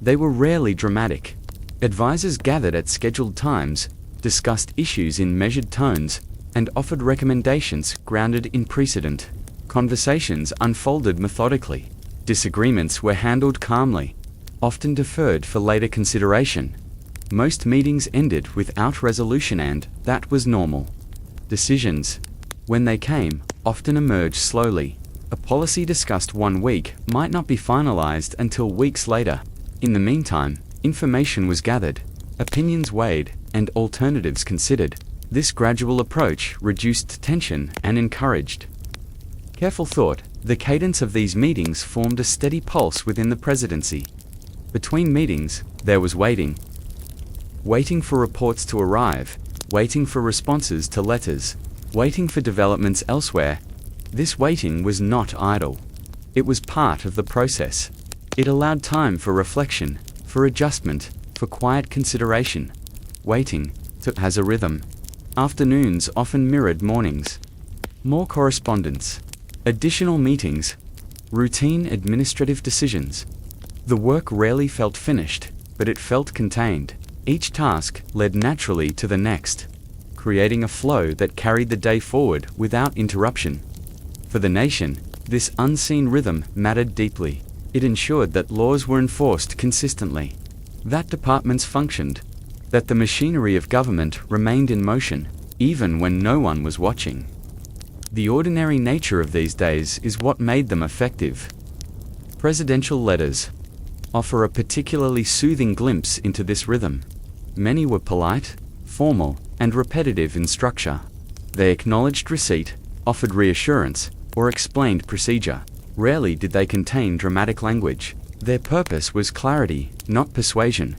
They were rarely dramatic. Advisors gathered at scheduled times, discussed issues in measured tones, and offered recommendations grounded in precedent. Conversations unfolded methodically. Disagreements were handled calmly, often deferred for later consideration. Most meetings ended without resolution, and that was normal. Decisions, when they came, often emerged slowly. A policy discussed one week might not be finalized until weeks later. In the meantime, information was gathered, opinions weighed, and alternatives considered. This gradual approach reduced tension and encouraged careful thought. The cadence of these meetings formed a steady pulse within the presidency. Between meetings, there was waiting. Waiting for reports to arrive, waiting for responses to letters, waiting for developments elsewhere. This waiting was not idle. It was part of the process. It allowed time for reflection, for adjustment, for quiet consideration. Waiting has a rhythm. Afternoons often mirrored mornings. More correspondence. Additional meetings. Routine administrative decisions. The work rarely felt finished, but it felt contained. Each task led naturally to the next, creating a flow that carried the day forward without interruption. For the nation, this unseen rhythm mattered deeply. It ensured that laws were enforced consistently, that departments functioned, that the machinery of government remained in motion, even when no one was watching. The ordinary nature of these days is what made them effective. Presidential letters offer a particularly soothing glimpse into this rhythm. Many were polite, formal, and repetitive in structure. They acknowledged receipt, offered reassurance, or explained procedure. Rarely did they contain dramatic language. Their purpose was clarity, not persuasion.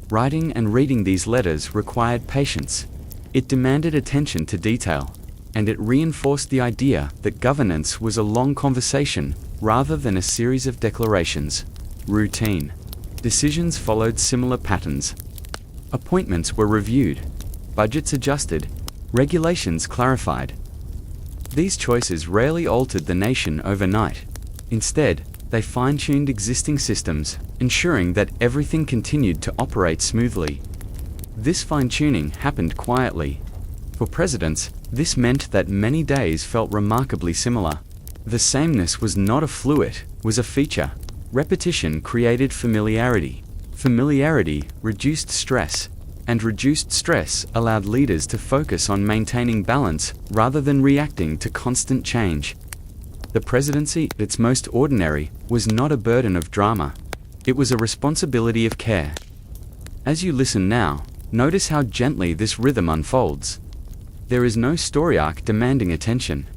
Writing and reading these letters required patience. It demanded attention to detail, and it reinforced the idea that governance was a long conversation rather than a series of declarations. Routine. Decisions followed similar patterns. Appointments were reviewed, budgets adjusted, regulations clarified. These choices rarely altered the nation overnight. Instead, they fine-tuned existing systems, ensuring that everything continued to operate smoothly. This fine-tuning happened quietly. For presidents, this meant that many days felt remarkably similar. The sameness was not a fluid, was a feature. Repetition created familiarity. Familiarity reduced stress, and reduced stress allowed leaders to focus on maintaining balance rather than reacting to constant change. The presidency, at its most ordinary, was not a burden of drama. It was a responsibility of care. As you listen now, notice how gently this rhythm unfolds. There is no story arc demanding attention,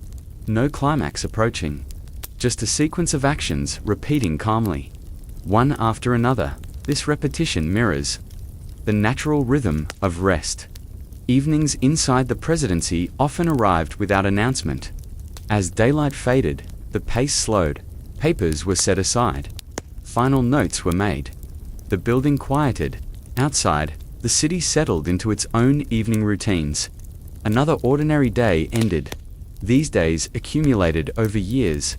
no climax approaching, just a sequence of actions repeating calmly. One after another, this repetition mirrors the natural rhythm of rest. Evenings inside the presidency often arrived without announcement. As daylight faded, the pace slowed, papers were set aside, final notes were made. The building quieted. Outside, the city settled into its own evening routines. Another ordinary day ended. These days accumulated over years,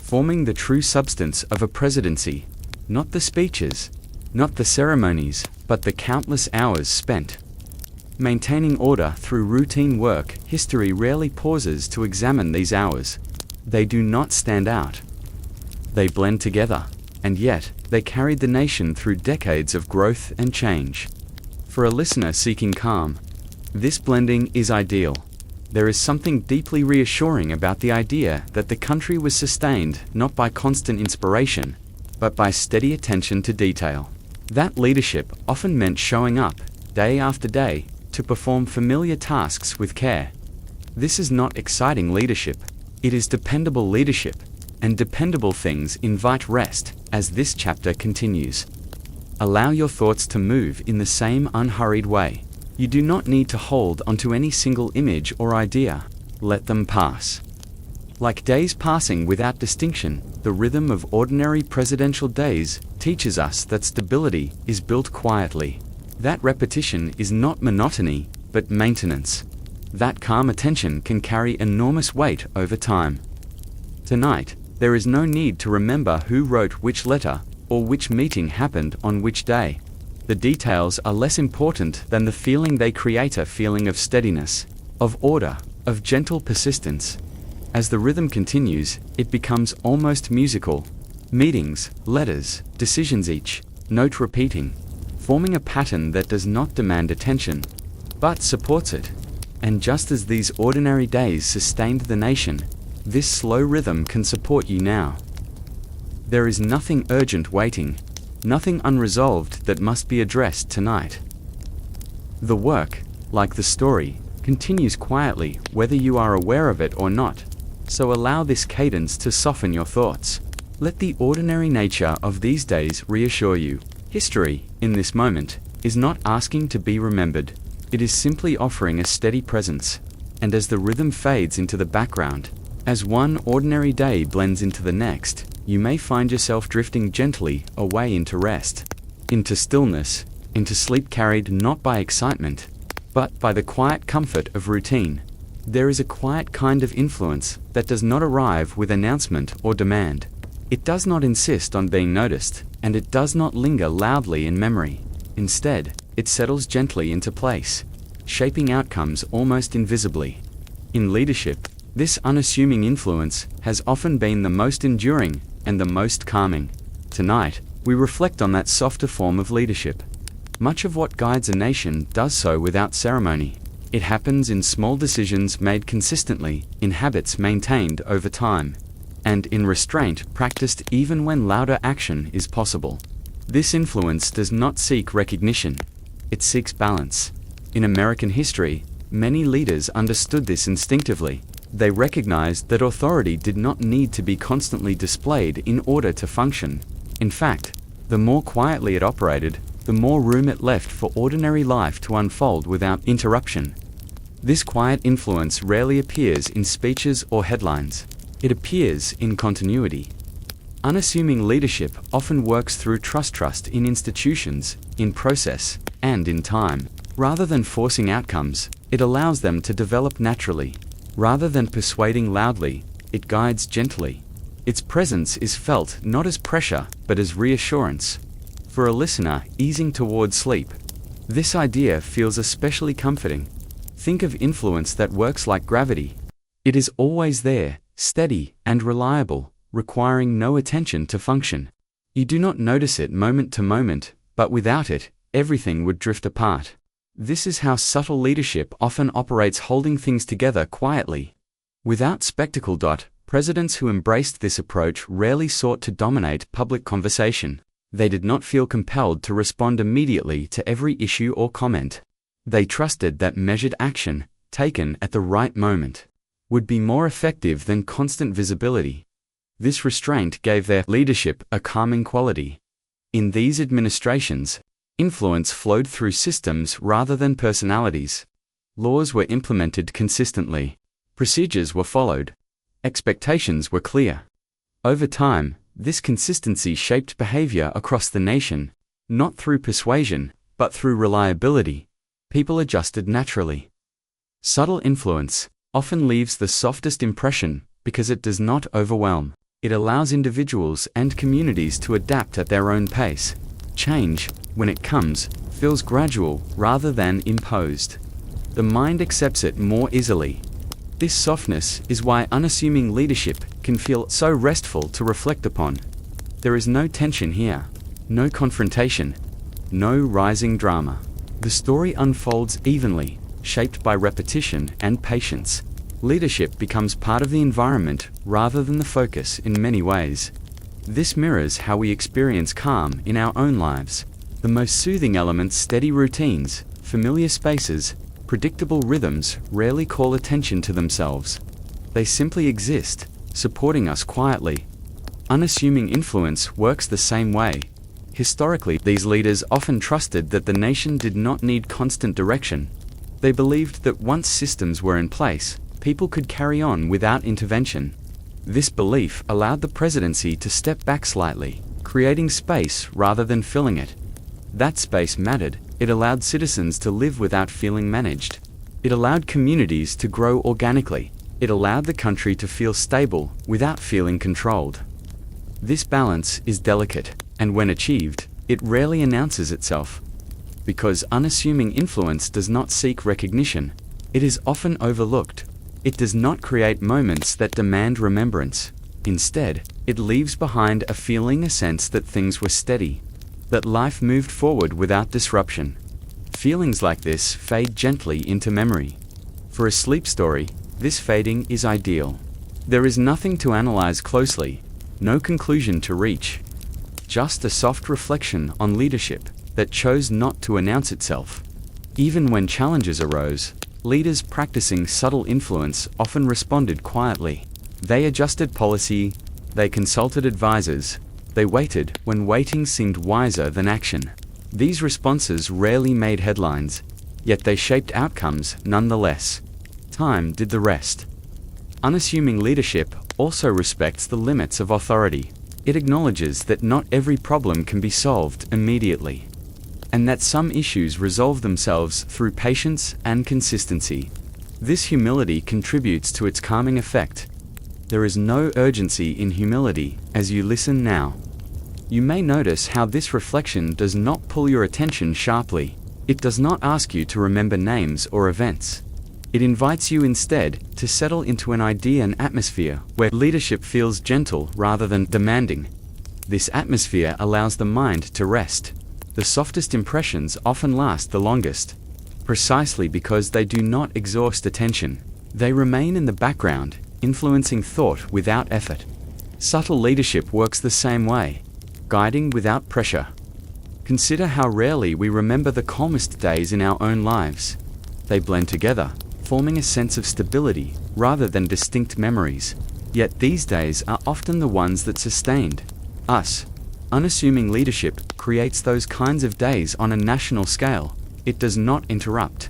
forming the true substance of a presidency. Not the speeches, not the ceremonies, but the countless hours spent. Maintaining order through routine work, history rarely pauses to examine these hours. They do not stand out. They blend together, and yet, they carried the nation through decades of growth and change. For a listener seeking calm, this blending is ideal. There is something deeply reassuring about the idea that the country was sustained not by constant inspiration, but by steady attention to detail. That leadership often meant showing up, day after day, to perform familiar tasks with care. This is not exciting leadership. It is dependable leadership, and dependable things invite rest, as this chapter continues. Allow your thoughts to move in the same unhurried way. You do not need to hold onto any single image or idea. Let them pass. Like days passing without distinction, the rhythm of ordinary presidential days teaches us that stability is built quietly. That repetition is not monotony, but maintenance. That calm attention can carry enormous weight over time. Tonight, there is no need to remember who wrote which letter, or which meeting happened on which day. The details are less important than the feeling they create, a feeling of steadiness, of order, of gentle persistence. As the rhythm continues, it becomes almost musical. Meetings, letters, decisions, each note repeating, forming a pattern that does not demand attention, but supports it. And just as these ordinary days sustained the nation, this slow rhythm can support you now. There is nothing urgent waiting, nothing unresolved that must be addressed tonight. The work, like the story, continues quietly whether you are aware of it or not, so allow this cadence to soften your thoughts. Let the ordinary nature of these days reassure you. History, in this moment, is not asking to be remembered. It is simply offering a steady presence. And as the rhythm fades into the background, as one ordinary day blends into the next, you may find yourself drifting gently away into rest, into stillness, into sleep, carried not by excitement, but by the quiet comfort of routine. There is a quiet kind of influence that does not arrive with announcement or demand. It does not insist on being noticed, and it does not linger loudly in memory. Instead, it settles gently into place, shaping outcomes almost invisibly. In leadership, this unassuming influence has often been the most enduring and the most calming. Tonight, we reflect on that softer form of leadership. Much of what guides a nation does so without ceremony. It happens in small decisions made consistently, in habits maintained over time, and in restraint practiced even when louder action is possible. This influence does not seek recognition, it seeks balance. In American history, many leaders understood this instinctively. They recognized that authority did not need to be constantly displayed in order to function. In fact, the more quietly it operated, the more room it left for ordinary life to unfold without interruption. This quiet influence rarely appears in speeches or headlines. It appears in continuity. Unassuming leadership often works through trust in institutions, in process, and in time. Rather than forcing outcomes, it allows them to develop naturally. Rather than persuading loudly, it guides gently. Its presence is felt not as pressure, but as reassurance. For a listener easing toward sleep, this idea feels especially comforting. Think of influence that works like gravity. It is always there, steady and reliable, requiring no attention to function. You do not notice it moment to moment, but without it, everything would drift apart. This is how subtle leadership often operates, holding things together quietly. Without spectacle. Presidents who embraced this approach rarely sought to dominate public conversation. They did not feel compelled to respond immediately to every issue or comment. They trusted that measured action, taken at the right moment, would be more effective than constant visibility. This restraint gave their leadership a calming quality. In these administrations, influence flowed through systems rather than personalities. Laws were implemented consistently. Procedures were followed. Expectations were clear. Over time, this consistency shaped behavior across the nation, not through persuasion, but through reliability. People adjusted naturally. Subtle influence often leaves the softest impression because it does not overwhelm. It allows individuals and communities to adapt at their own pace. Change, when it comes, feels gradual rather than imposed. The mind accepts it more easily. This softness is why unassuming leadership can feel so restful to reflect upon. There is no tension here, no confrontation, no rising drama. The story unfolds evenly, shaped by repetition and patience. Leadership becomes part of the environment rather than the focus in many ways. This mirrors how we experience calm in our own lives. The most soothing elements, steady routines, familiar spaces, predictable rhythms, rarely call attention to themselves. They simply exist, supporting us quietly. Unassuming influence works the same way. Historically, these leaders often trusted that the nation did not need constant direction. They believed that once systems were in place, people could carry on without intervention. This belief allowed the presidency to step back slightly, creating space rather than filling it. That space mattered. It allowed citizens to live without feeling managed. It allowed communities to grow organically. It allowed the country to feel stable without feeling controlled. This balance is delicate, and when achieved, it rarely announces itself. Because unassuming influence does not seek recognition, it is often overlooked. It does not create moments that demand remembrance. Instead, it leaves behind a feeling, a sense that things were steady, that life moved forward without disruption. Feelings like this fade gently into memory. For a sleep story, this fading is ideal. There is nothing to analyze closely, no conclusion to reach. Just a soft reflection on leadership that chose not to announce itself. Even when challenges arose, leaders practicing subtle influence often responded quietly. They adjusted policy, they consulted advisors, they waited when waiting seemed wiser than action. These responses rarely made headlines, yet they shaped outcomes nonetheless. Time did the rest. Unassuming leadership also respects the limits of authority. It acknowledges that not every problem can be solved immediately, and that some issues resolve themselves through patience and consistency. This humility contributes to its calming effect. There is no urgency in humility as you listen now. You may notice how this reflection does not pull your attention sharply. It does not ask you to remember names or events. It invites you instead to settle into an idea and atmosphere where leadership feels gentle rather than demanding. This atmosphere allows the mind to rest. The softest impressions often last the longest, precisely because they do not exhaust attention. They remain in the background, influencing thought without effort. Subtle leadership works the same way, guiding without pressure. Consider how rarely we remember the calmest days in our own lives. They blend together, forming a sense of stability rather than distinct memories. Yet these days are often the ones that sustained us. Unassuming leadership creates those kinds of days on a national scale. It does not interrupt.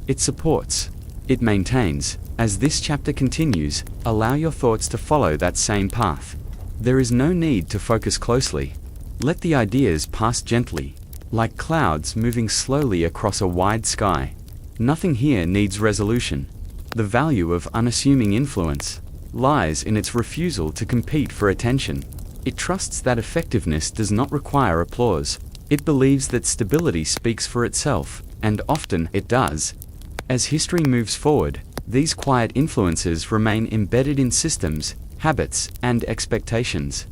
It supports. It maintains. As this chapter continues, allow your thoughts to follow that same path. There is no need to focus closely. Let the ideas pass gently, like clouds moving slowly across a wide sky. Nothing here needs resolution. The value of unassuming influence lies in its refusal to compete for attention. It trusts that effectiveness does not require applause. It believes that stability speaks for itself, and often it does. As history moves forward, these quiet influences remain embedded in systems, habits, and expectations.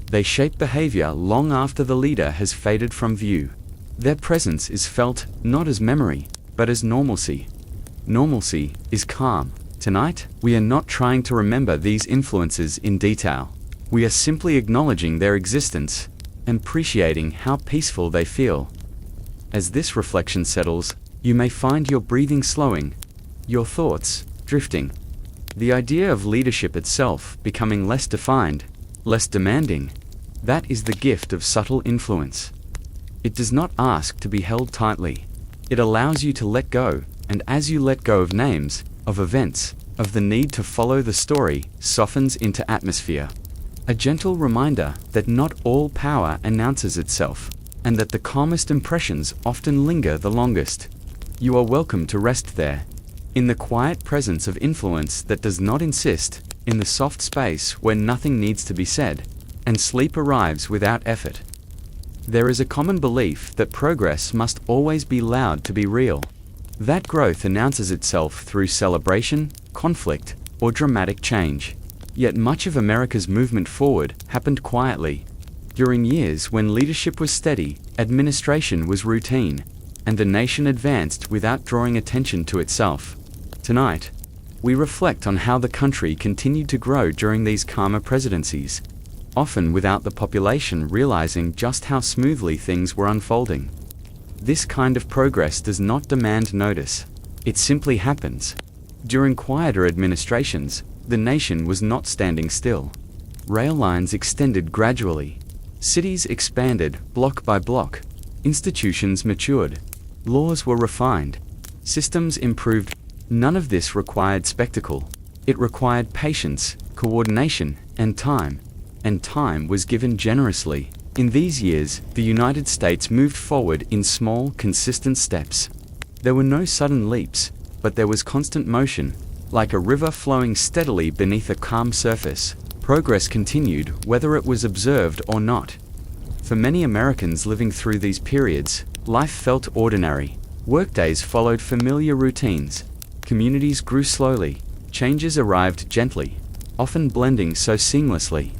They shape behavior long after the leader has faded from view. Their presence is felt not as memory, but as normalcy. Normalcy is calm. Tonight, we are not trying to remember these influences in detail. We are simply acknowledging their existence and appreciating how peaceful they feel. As this reflection settles, you may find your breathing slowing, your thoughts drifting. The idea of leadership itself becoming less defined, less demanding. That is the gift of subtle influence. It does not ask to be held tightly. It allows you to let go, and as you let go of names, of events, of the need to follow the story, softens into atmosphere. A gentle reminder that not all power announces itself, and that the calmest impressions often linger the longest. You are welcome to rest there, in the quiet presence of influence that does not insist, in the soft space where nothing needs to be said, and sleep arrives without effort. There is a common belief that progress must always be loud to be real. That growth announces itself through celebration, conflict, or dramatic change. Yet much of America's movement forward happened quietly. During years when leadership was steady, administration was routine, and the nation advanced without drawing attention to itself. Tonight, we reflect on how the country continued to grow during these calmer presidencies, often without the population realizing just how smoothly things were unfolding. This kind of progress does not demand notice. It simply happens. During quieter administrations, the nation was not standing still. Rail lines extended gradually. Cities expanded block by block. Institutions matured. Laws were refined. Systems improved. None of this required spectacle. It required patience, coordination, and time. And time was given generously. In these years, the United States moved forward in small, consistent steps. There were no sudden leaps, but there was constant motion. Like a river flowing steadily beneath a calm surface, progress continued whether it was observed or not. For many Americans living through these periods, life felt ordinary. Workdays followed familiar routines. Communities grew slowly. Changes arrived gently, often blending so seamlessly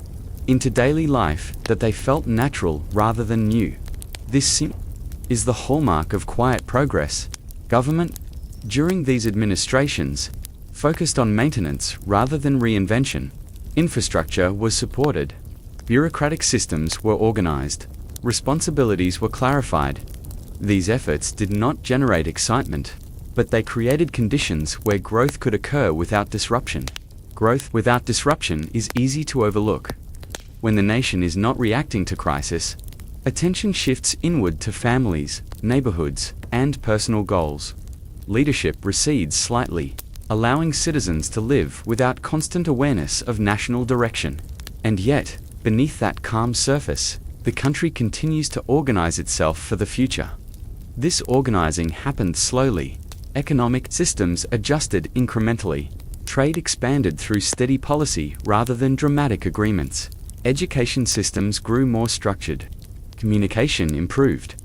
into daily life that they felt natural rather than new. This is the hallmark of quiet progress. Government, during these administrations, focused on maintenance rather than reinvention. Infrastructure was supported. Bureaucratic systems were organized. Responsibilities were clarified. These efforts did not generate excitement, but they created conditions where growth could occur without disruption. Growth without disruption is easy to overlook. When the nation is not reacting to crisis, attention shifts inward to families, neighborhoods, and personal goals. Leadership recedes slightly, allowing citizens to live without constant awareness of national direction. And yet, beneath that calm surface, the country continues to organize itself for the future. This organizing happened slowly, Economic systems adjusted incrementally. Trade expanded through steady policy rather than dramatic agreements. Education systems grew more structured. Communication improved.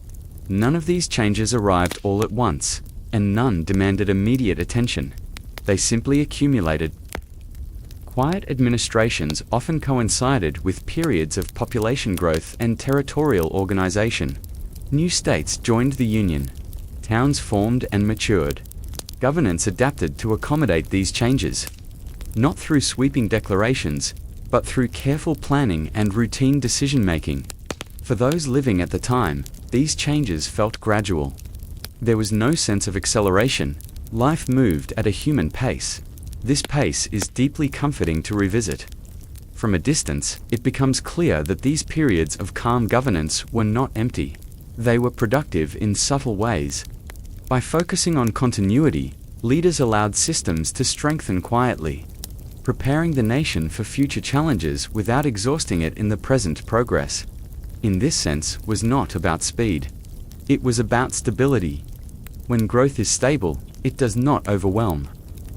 None of these changes arrived all at once, and none demanded immediate attention. They simply accumulated. Quiet administrations often coincided with periods of population growth and territorial organization. New states joined the Union. Towns formed and matured. Governance adapted to accommodate these changes. Not through sweeping declarations, but through careful planning and routine decision-making. For those living at the time, these changes felt gradual. There was no sense of acceleration. Life moved at a human pace. This pace is deeply comforting to revisit. From a distance, it becomes clear that these periods of calm governance were not empty. They were productive in subtle ways. By focusing on continuity, leaders allowed systems to strengthen quietly, preparing the nation for future challenges without exhausting it in the present progress. In this sense, was not about speed. It was about stability. When growth is stable, it does not overwhelm.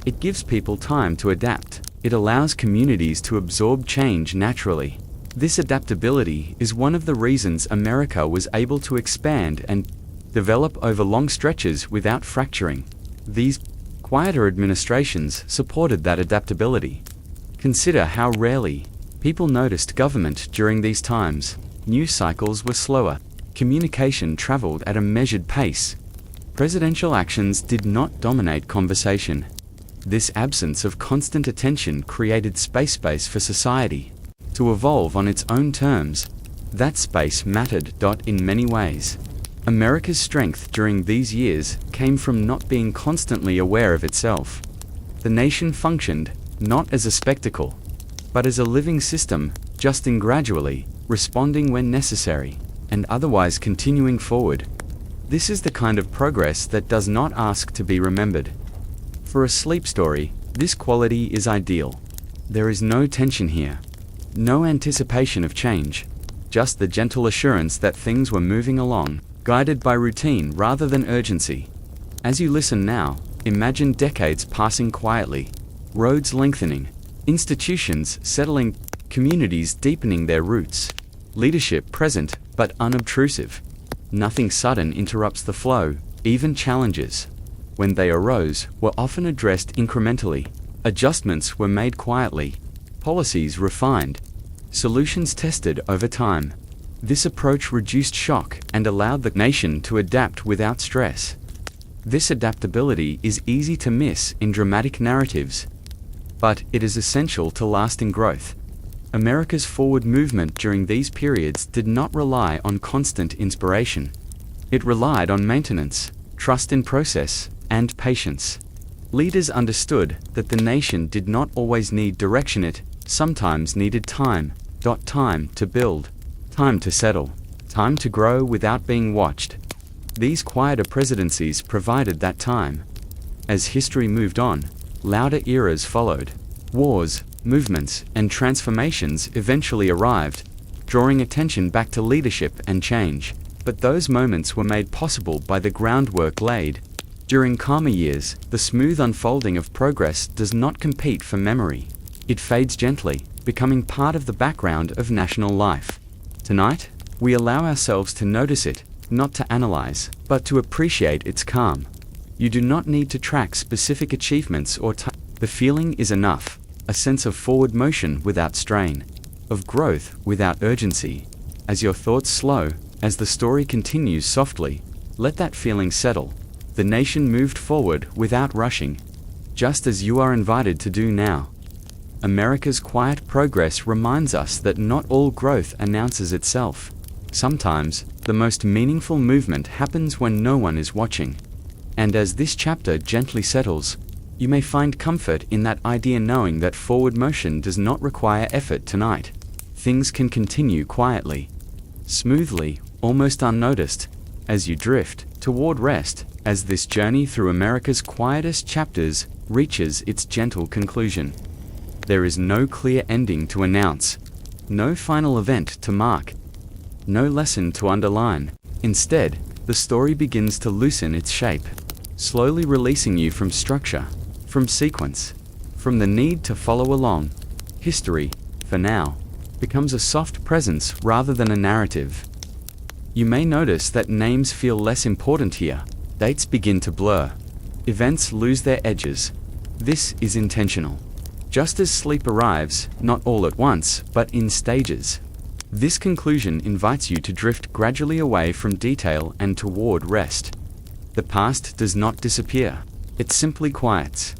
It gives people time to adapt. It allows communities to absorb change naturally. This adaptability is one of the reasons America was able to expand and develop over long stretches without fracturing. These quieter administrations supported that adaptability. Consider how rarely people noticed government during these times. News cycles were slower. Communication traveled at a measured pace. Presidential actions did not dominate conversation. This absence of constant attention created space for society to evolve on its own terms. That space mattered. In many ways. America's strength during these years came from not being constantly aware of itself. The nation functioned not as a spectacle, but as a living system, adjusting gradually, responding when necessary, and otherwise continuing forward. This is the kind of progress that does not ask to be remembered. For a sleep story, this quality is ideal. There is no tension here. No anticipation of change. Just the gentle assurance that things were moving along, guided by routine rather than urgency. As you listen now, imagine decades passing quietly. Roads lengthening. Institutions settling. Communities deepening their roots. Leadership present, but unobtrusive. Nothing sudden interrupts the flow. Even challenges, when they arose, were often addressed incrementally. Adjustments were made quietly. Policies refined. Solutions tested over time. This approach reduced shock and allowed the nation to adapt without stress. This adaptability is easy to miss in dramatic narratives, but it is essential to lasting growth. America's forward movement during these periods did not rely on constant inspiration. It relied on maintenance, trust in process, and patience. Leaders understood that the nation did not always need direction, it sometimes needed time. Time to build, time to settle, time to grow without being watched. These quieter presidencies provided that time. As history moved on, louder eras followed. Wars, movements, and transformations eventually arrived, drawing attention back to leadership and change. But those moments were made possible by the groundwork laid. During calmer years, the smooth unfolding of progress does not compete for memory. It fades gently, becoming part of the background of national life. Tonight, we allow ourselves to notice it, not to analyze, but to appreciate its calm. You do not need to track specific achievements or the feeling is enough, a sense of forward motion without strain, of growth without urgency. As your thoughts slow, as the story continues softly, let that feeling settle. The nation moved forward without rushing, just as you are invited to do now. America's quiet progress reminds us that not all growth announces itself. Sometimes, the most meaningful movement happens when no one is watching. And as this chapter gently settles, you may find comfort in that idea, knowing that forward motion does not require effort tonight. Things can continue quietly, smoothly, almost unnoticed, as you drift toward rest, as this journey through America's quietest chapters reaches its gentle conclusion. There is no clear ending to announce, no final event to mark, no lesson to underline. Instead, the story begins to loosen its shape. slowly releasing you from structure, from sequence, from the need to follow along. History, for now, becomes a soft presence rather than a narrative. You may notice that names feel less important here, dates begin to blur, events lose their edges. This is intentional. Just as sleep arrives, not all at once, but in stages. This conclusion invites you to drift gradually away from detail and toward rest. The past does not disappear, it simply quiets.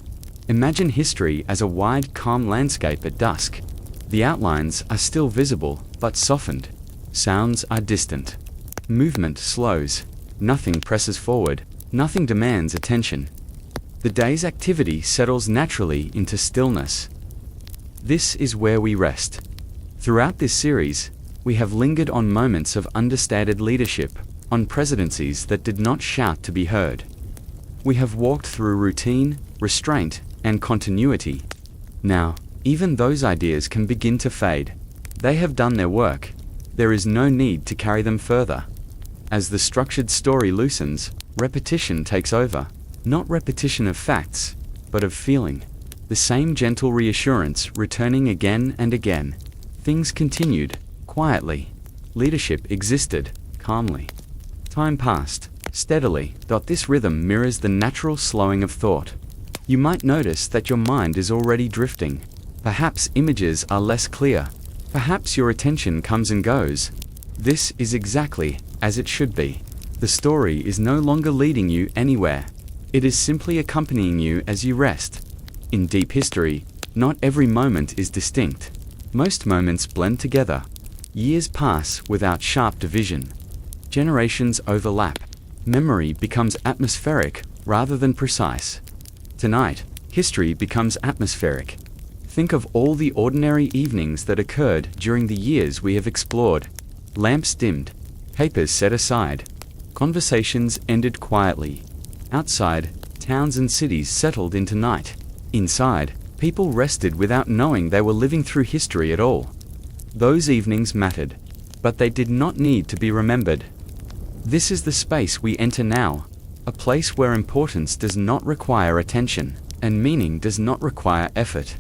Imagine history as a wide, calm landscape at dusk. The outlines are still visible, but softened. Sounds are distant. Movement slows. Nothing presses forward. Nothing demands attention. The day's activity settles naturally into stillness. This is where we rest. Throughout this series, we have lingered on moments of understated leadership, on presidencies that did not shout to be heard. We have walked through routine, restraint, and continuity. Now, even those ideas can begin to fade. They have done their work. There is no need to carry them further. As the structured story loosens, repetition takes over. Not repetition of facts, but of feeling. The same gentle reassurance returning again and again. Things continued, quietly. Leadership existed, calmly. Time passed, steadily. This rhythm mirrors the natural slowing of thought. You might notice that your mind is already drifting. Perhaps images are less clear. Perhaps your attention comes and goes. This is exactly as it should be. The story is no longer leading you anywhere. It is simply accompanying you as you rest. In deep history, not every moment is distinct. Most moments blend together. Years pass without sharp division. Generations overlap. Memory becomes atmospheric rather than precise. Tonight, history becomes atmospheric. Think of all the ordinary evenings that occurred during the years we have explored. Lamps dimmed, papers set aside, conversations ended quietly. Outside, towns and cities settled into night. Inside, people rested without knowing they were living through history at all. Those evenings mattered, but they did not need to be remembered. This is the space we enter now, a place where importance does not require attention, and meaning does not require effort.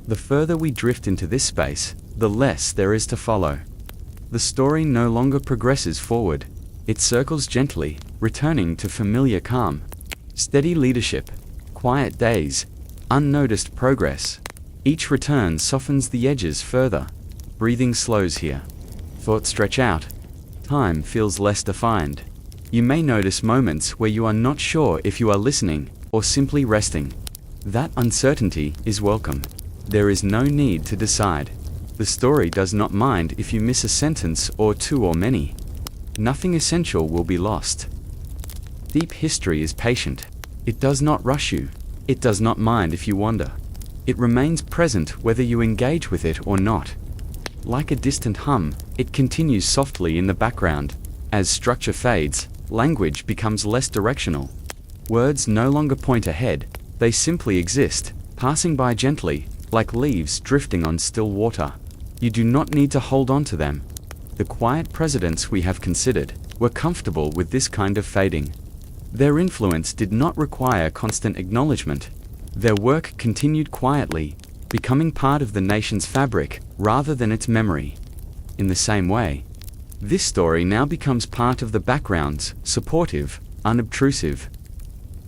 The further we drift into this space, the less there is to follow. The story no longer progresses forward. It circles gently, returning to familiar calm. Steady leadership, quiet days, unnoticed progress. Each return softens the edges further. Breathing slows here. Thoughts stretch out. Time feels less defined. You may notice moments where you are not sure if you are listening or simply resting. That uncertainty is welcome. There is no need to decide. The story does not mind if you miss a sentence or two or many. Nothing essential will be lost. Deep history is patient. It does not rush you. It does not mind if you wander. It remains present whether you engage with it or not. Like a distant hum, it continues softly in the background. As structure fades, language becomes less directional. Words no longer point ahead, they simply exist, passing by gently, like leaves drifting on still water. You do not need to hold on to them. The quiet presidents we have considered were comfortable with this kind of fading. Their influence did not require constant acknowledgement. Their work continued quietly, becoming part of the nation's fabric rather than its memory. In the same way, this story now becomes part of the backgrounds, supportive, unobtrusive,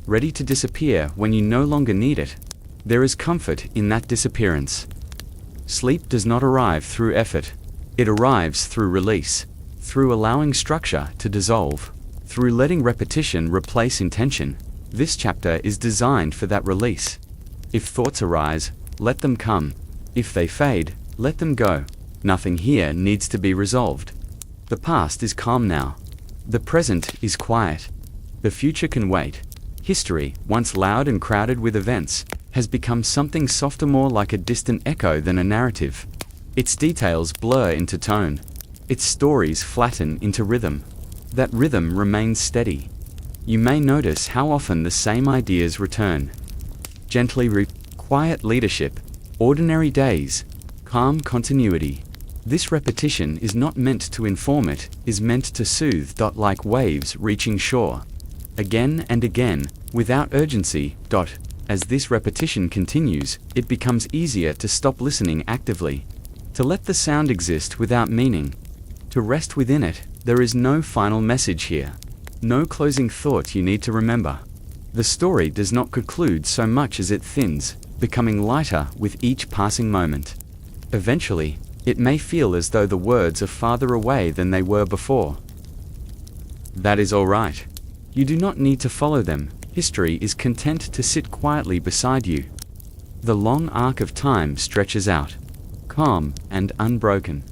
ready to disappear when you no longer need it. There is comfort in that disappearance. Sleep does not arrive through effort. It arrives through release, through allowing structure to dissolve, through letting repetition replace intention. This chapter is designed for that release. If thoughts arise, let them come. If they fade, let them go. Nothing here needs to be resolved. The past is calm now. The present is quiet. The future can wait. History, once loud and crowded with events, has become something softer, more like a distant echo than a narrative. Its details blur into tone. Its stories flatten into rhythm. That rhythm remains steady. You may notice how often the same ideas return. Quiet leadership, ordinary days, calm continuity. This repetition is not meant to inform, it is meant to soothe. Like waves reaching shore. again and again, without urgency. As this repetition continues, it becomes easier to stop listening actively, to let the sound exist without meaning, to rest within it. There is no final message here, no closing thought you need to remember. The story does not conclude so much as it thins, becoming lighter with each passing moment. Eventually, it may feel as though the words are farther away than they were before. That is all right. You do not need to follow them. History is content to sit quietly beside you. The long arc of time stretches out, calm and unbroken.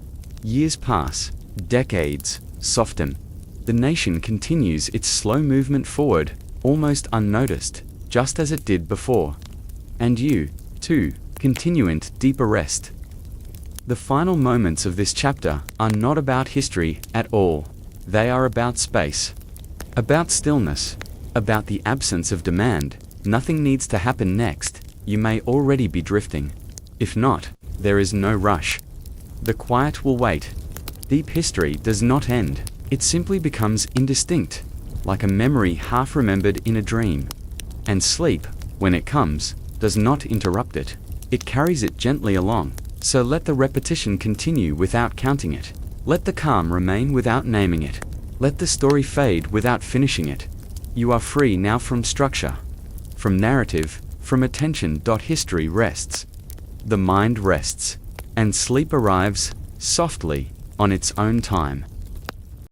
Years pass, decades soften. The nation continues its slow movement forward, almost unnoticed, just as it did before. And you, too, continue into deeper rest. The final moments of this chapter are not about history at all. They are about space, about stillness, about the absence of demand. Nothing needs to happen next. You may already be drifting. If not, there is no rush. The quiet will wait. Deep history does not end. It simply becomes indistinct, like a memory half remembered in a dream. And sleep, when it comes, does not interrupt it. It carries it gently along. So let the repetition continue without counting it. Let the calm remain without naming it. Let the story fade without finishing it. You are free now from structure, from narrative, from attention. History rests. The mind rests. And sleep arrives, softly, on its own time.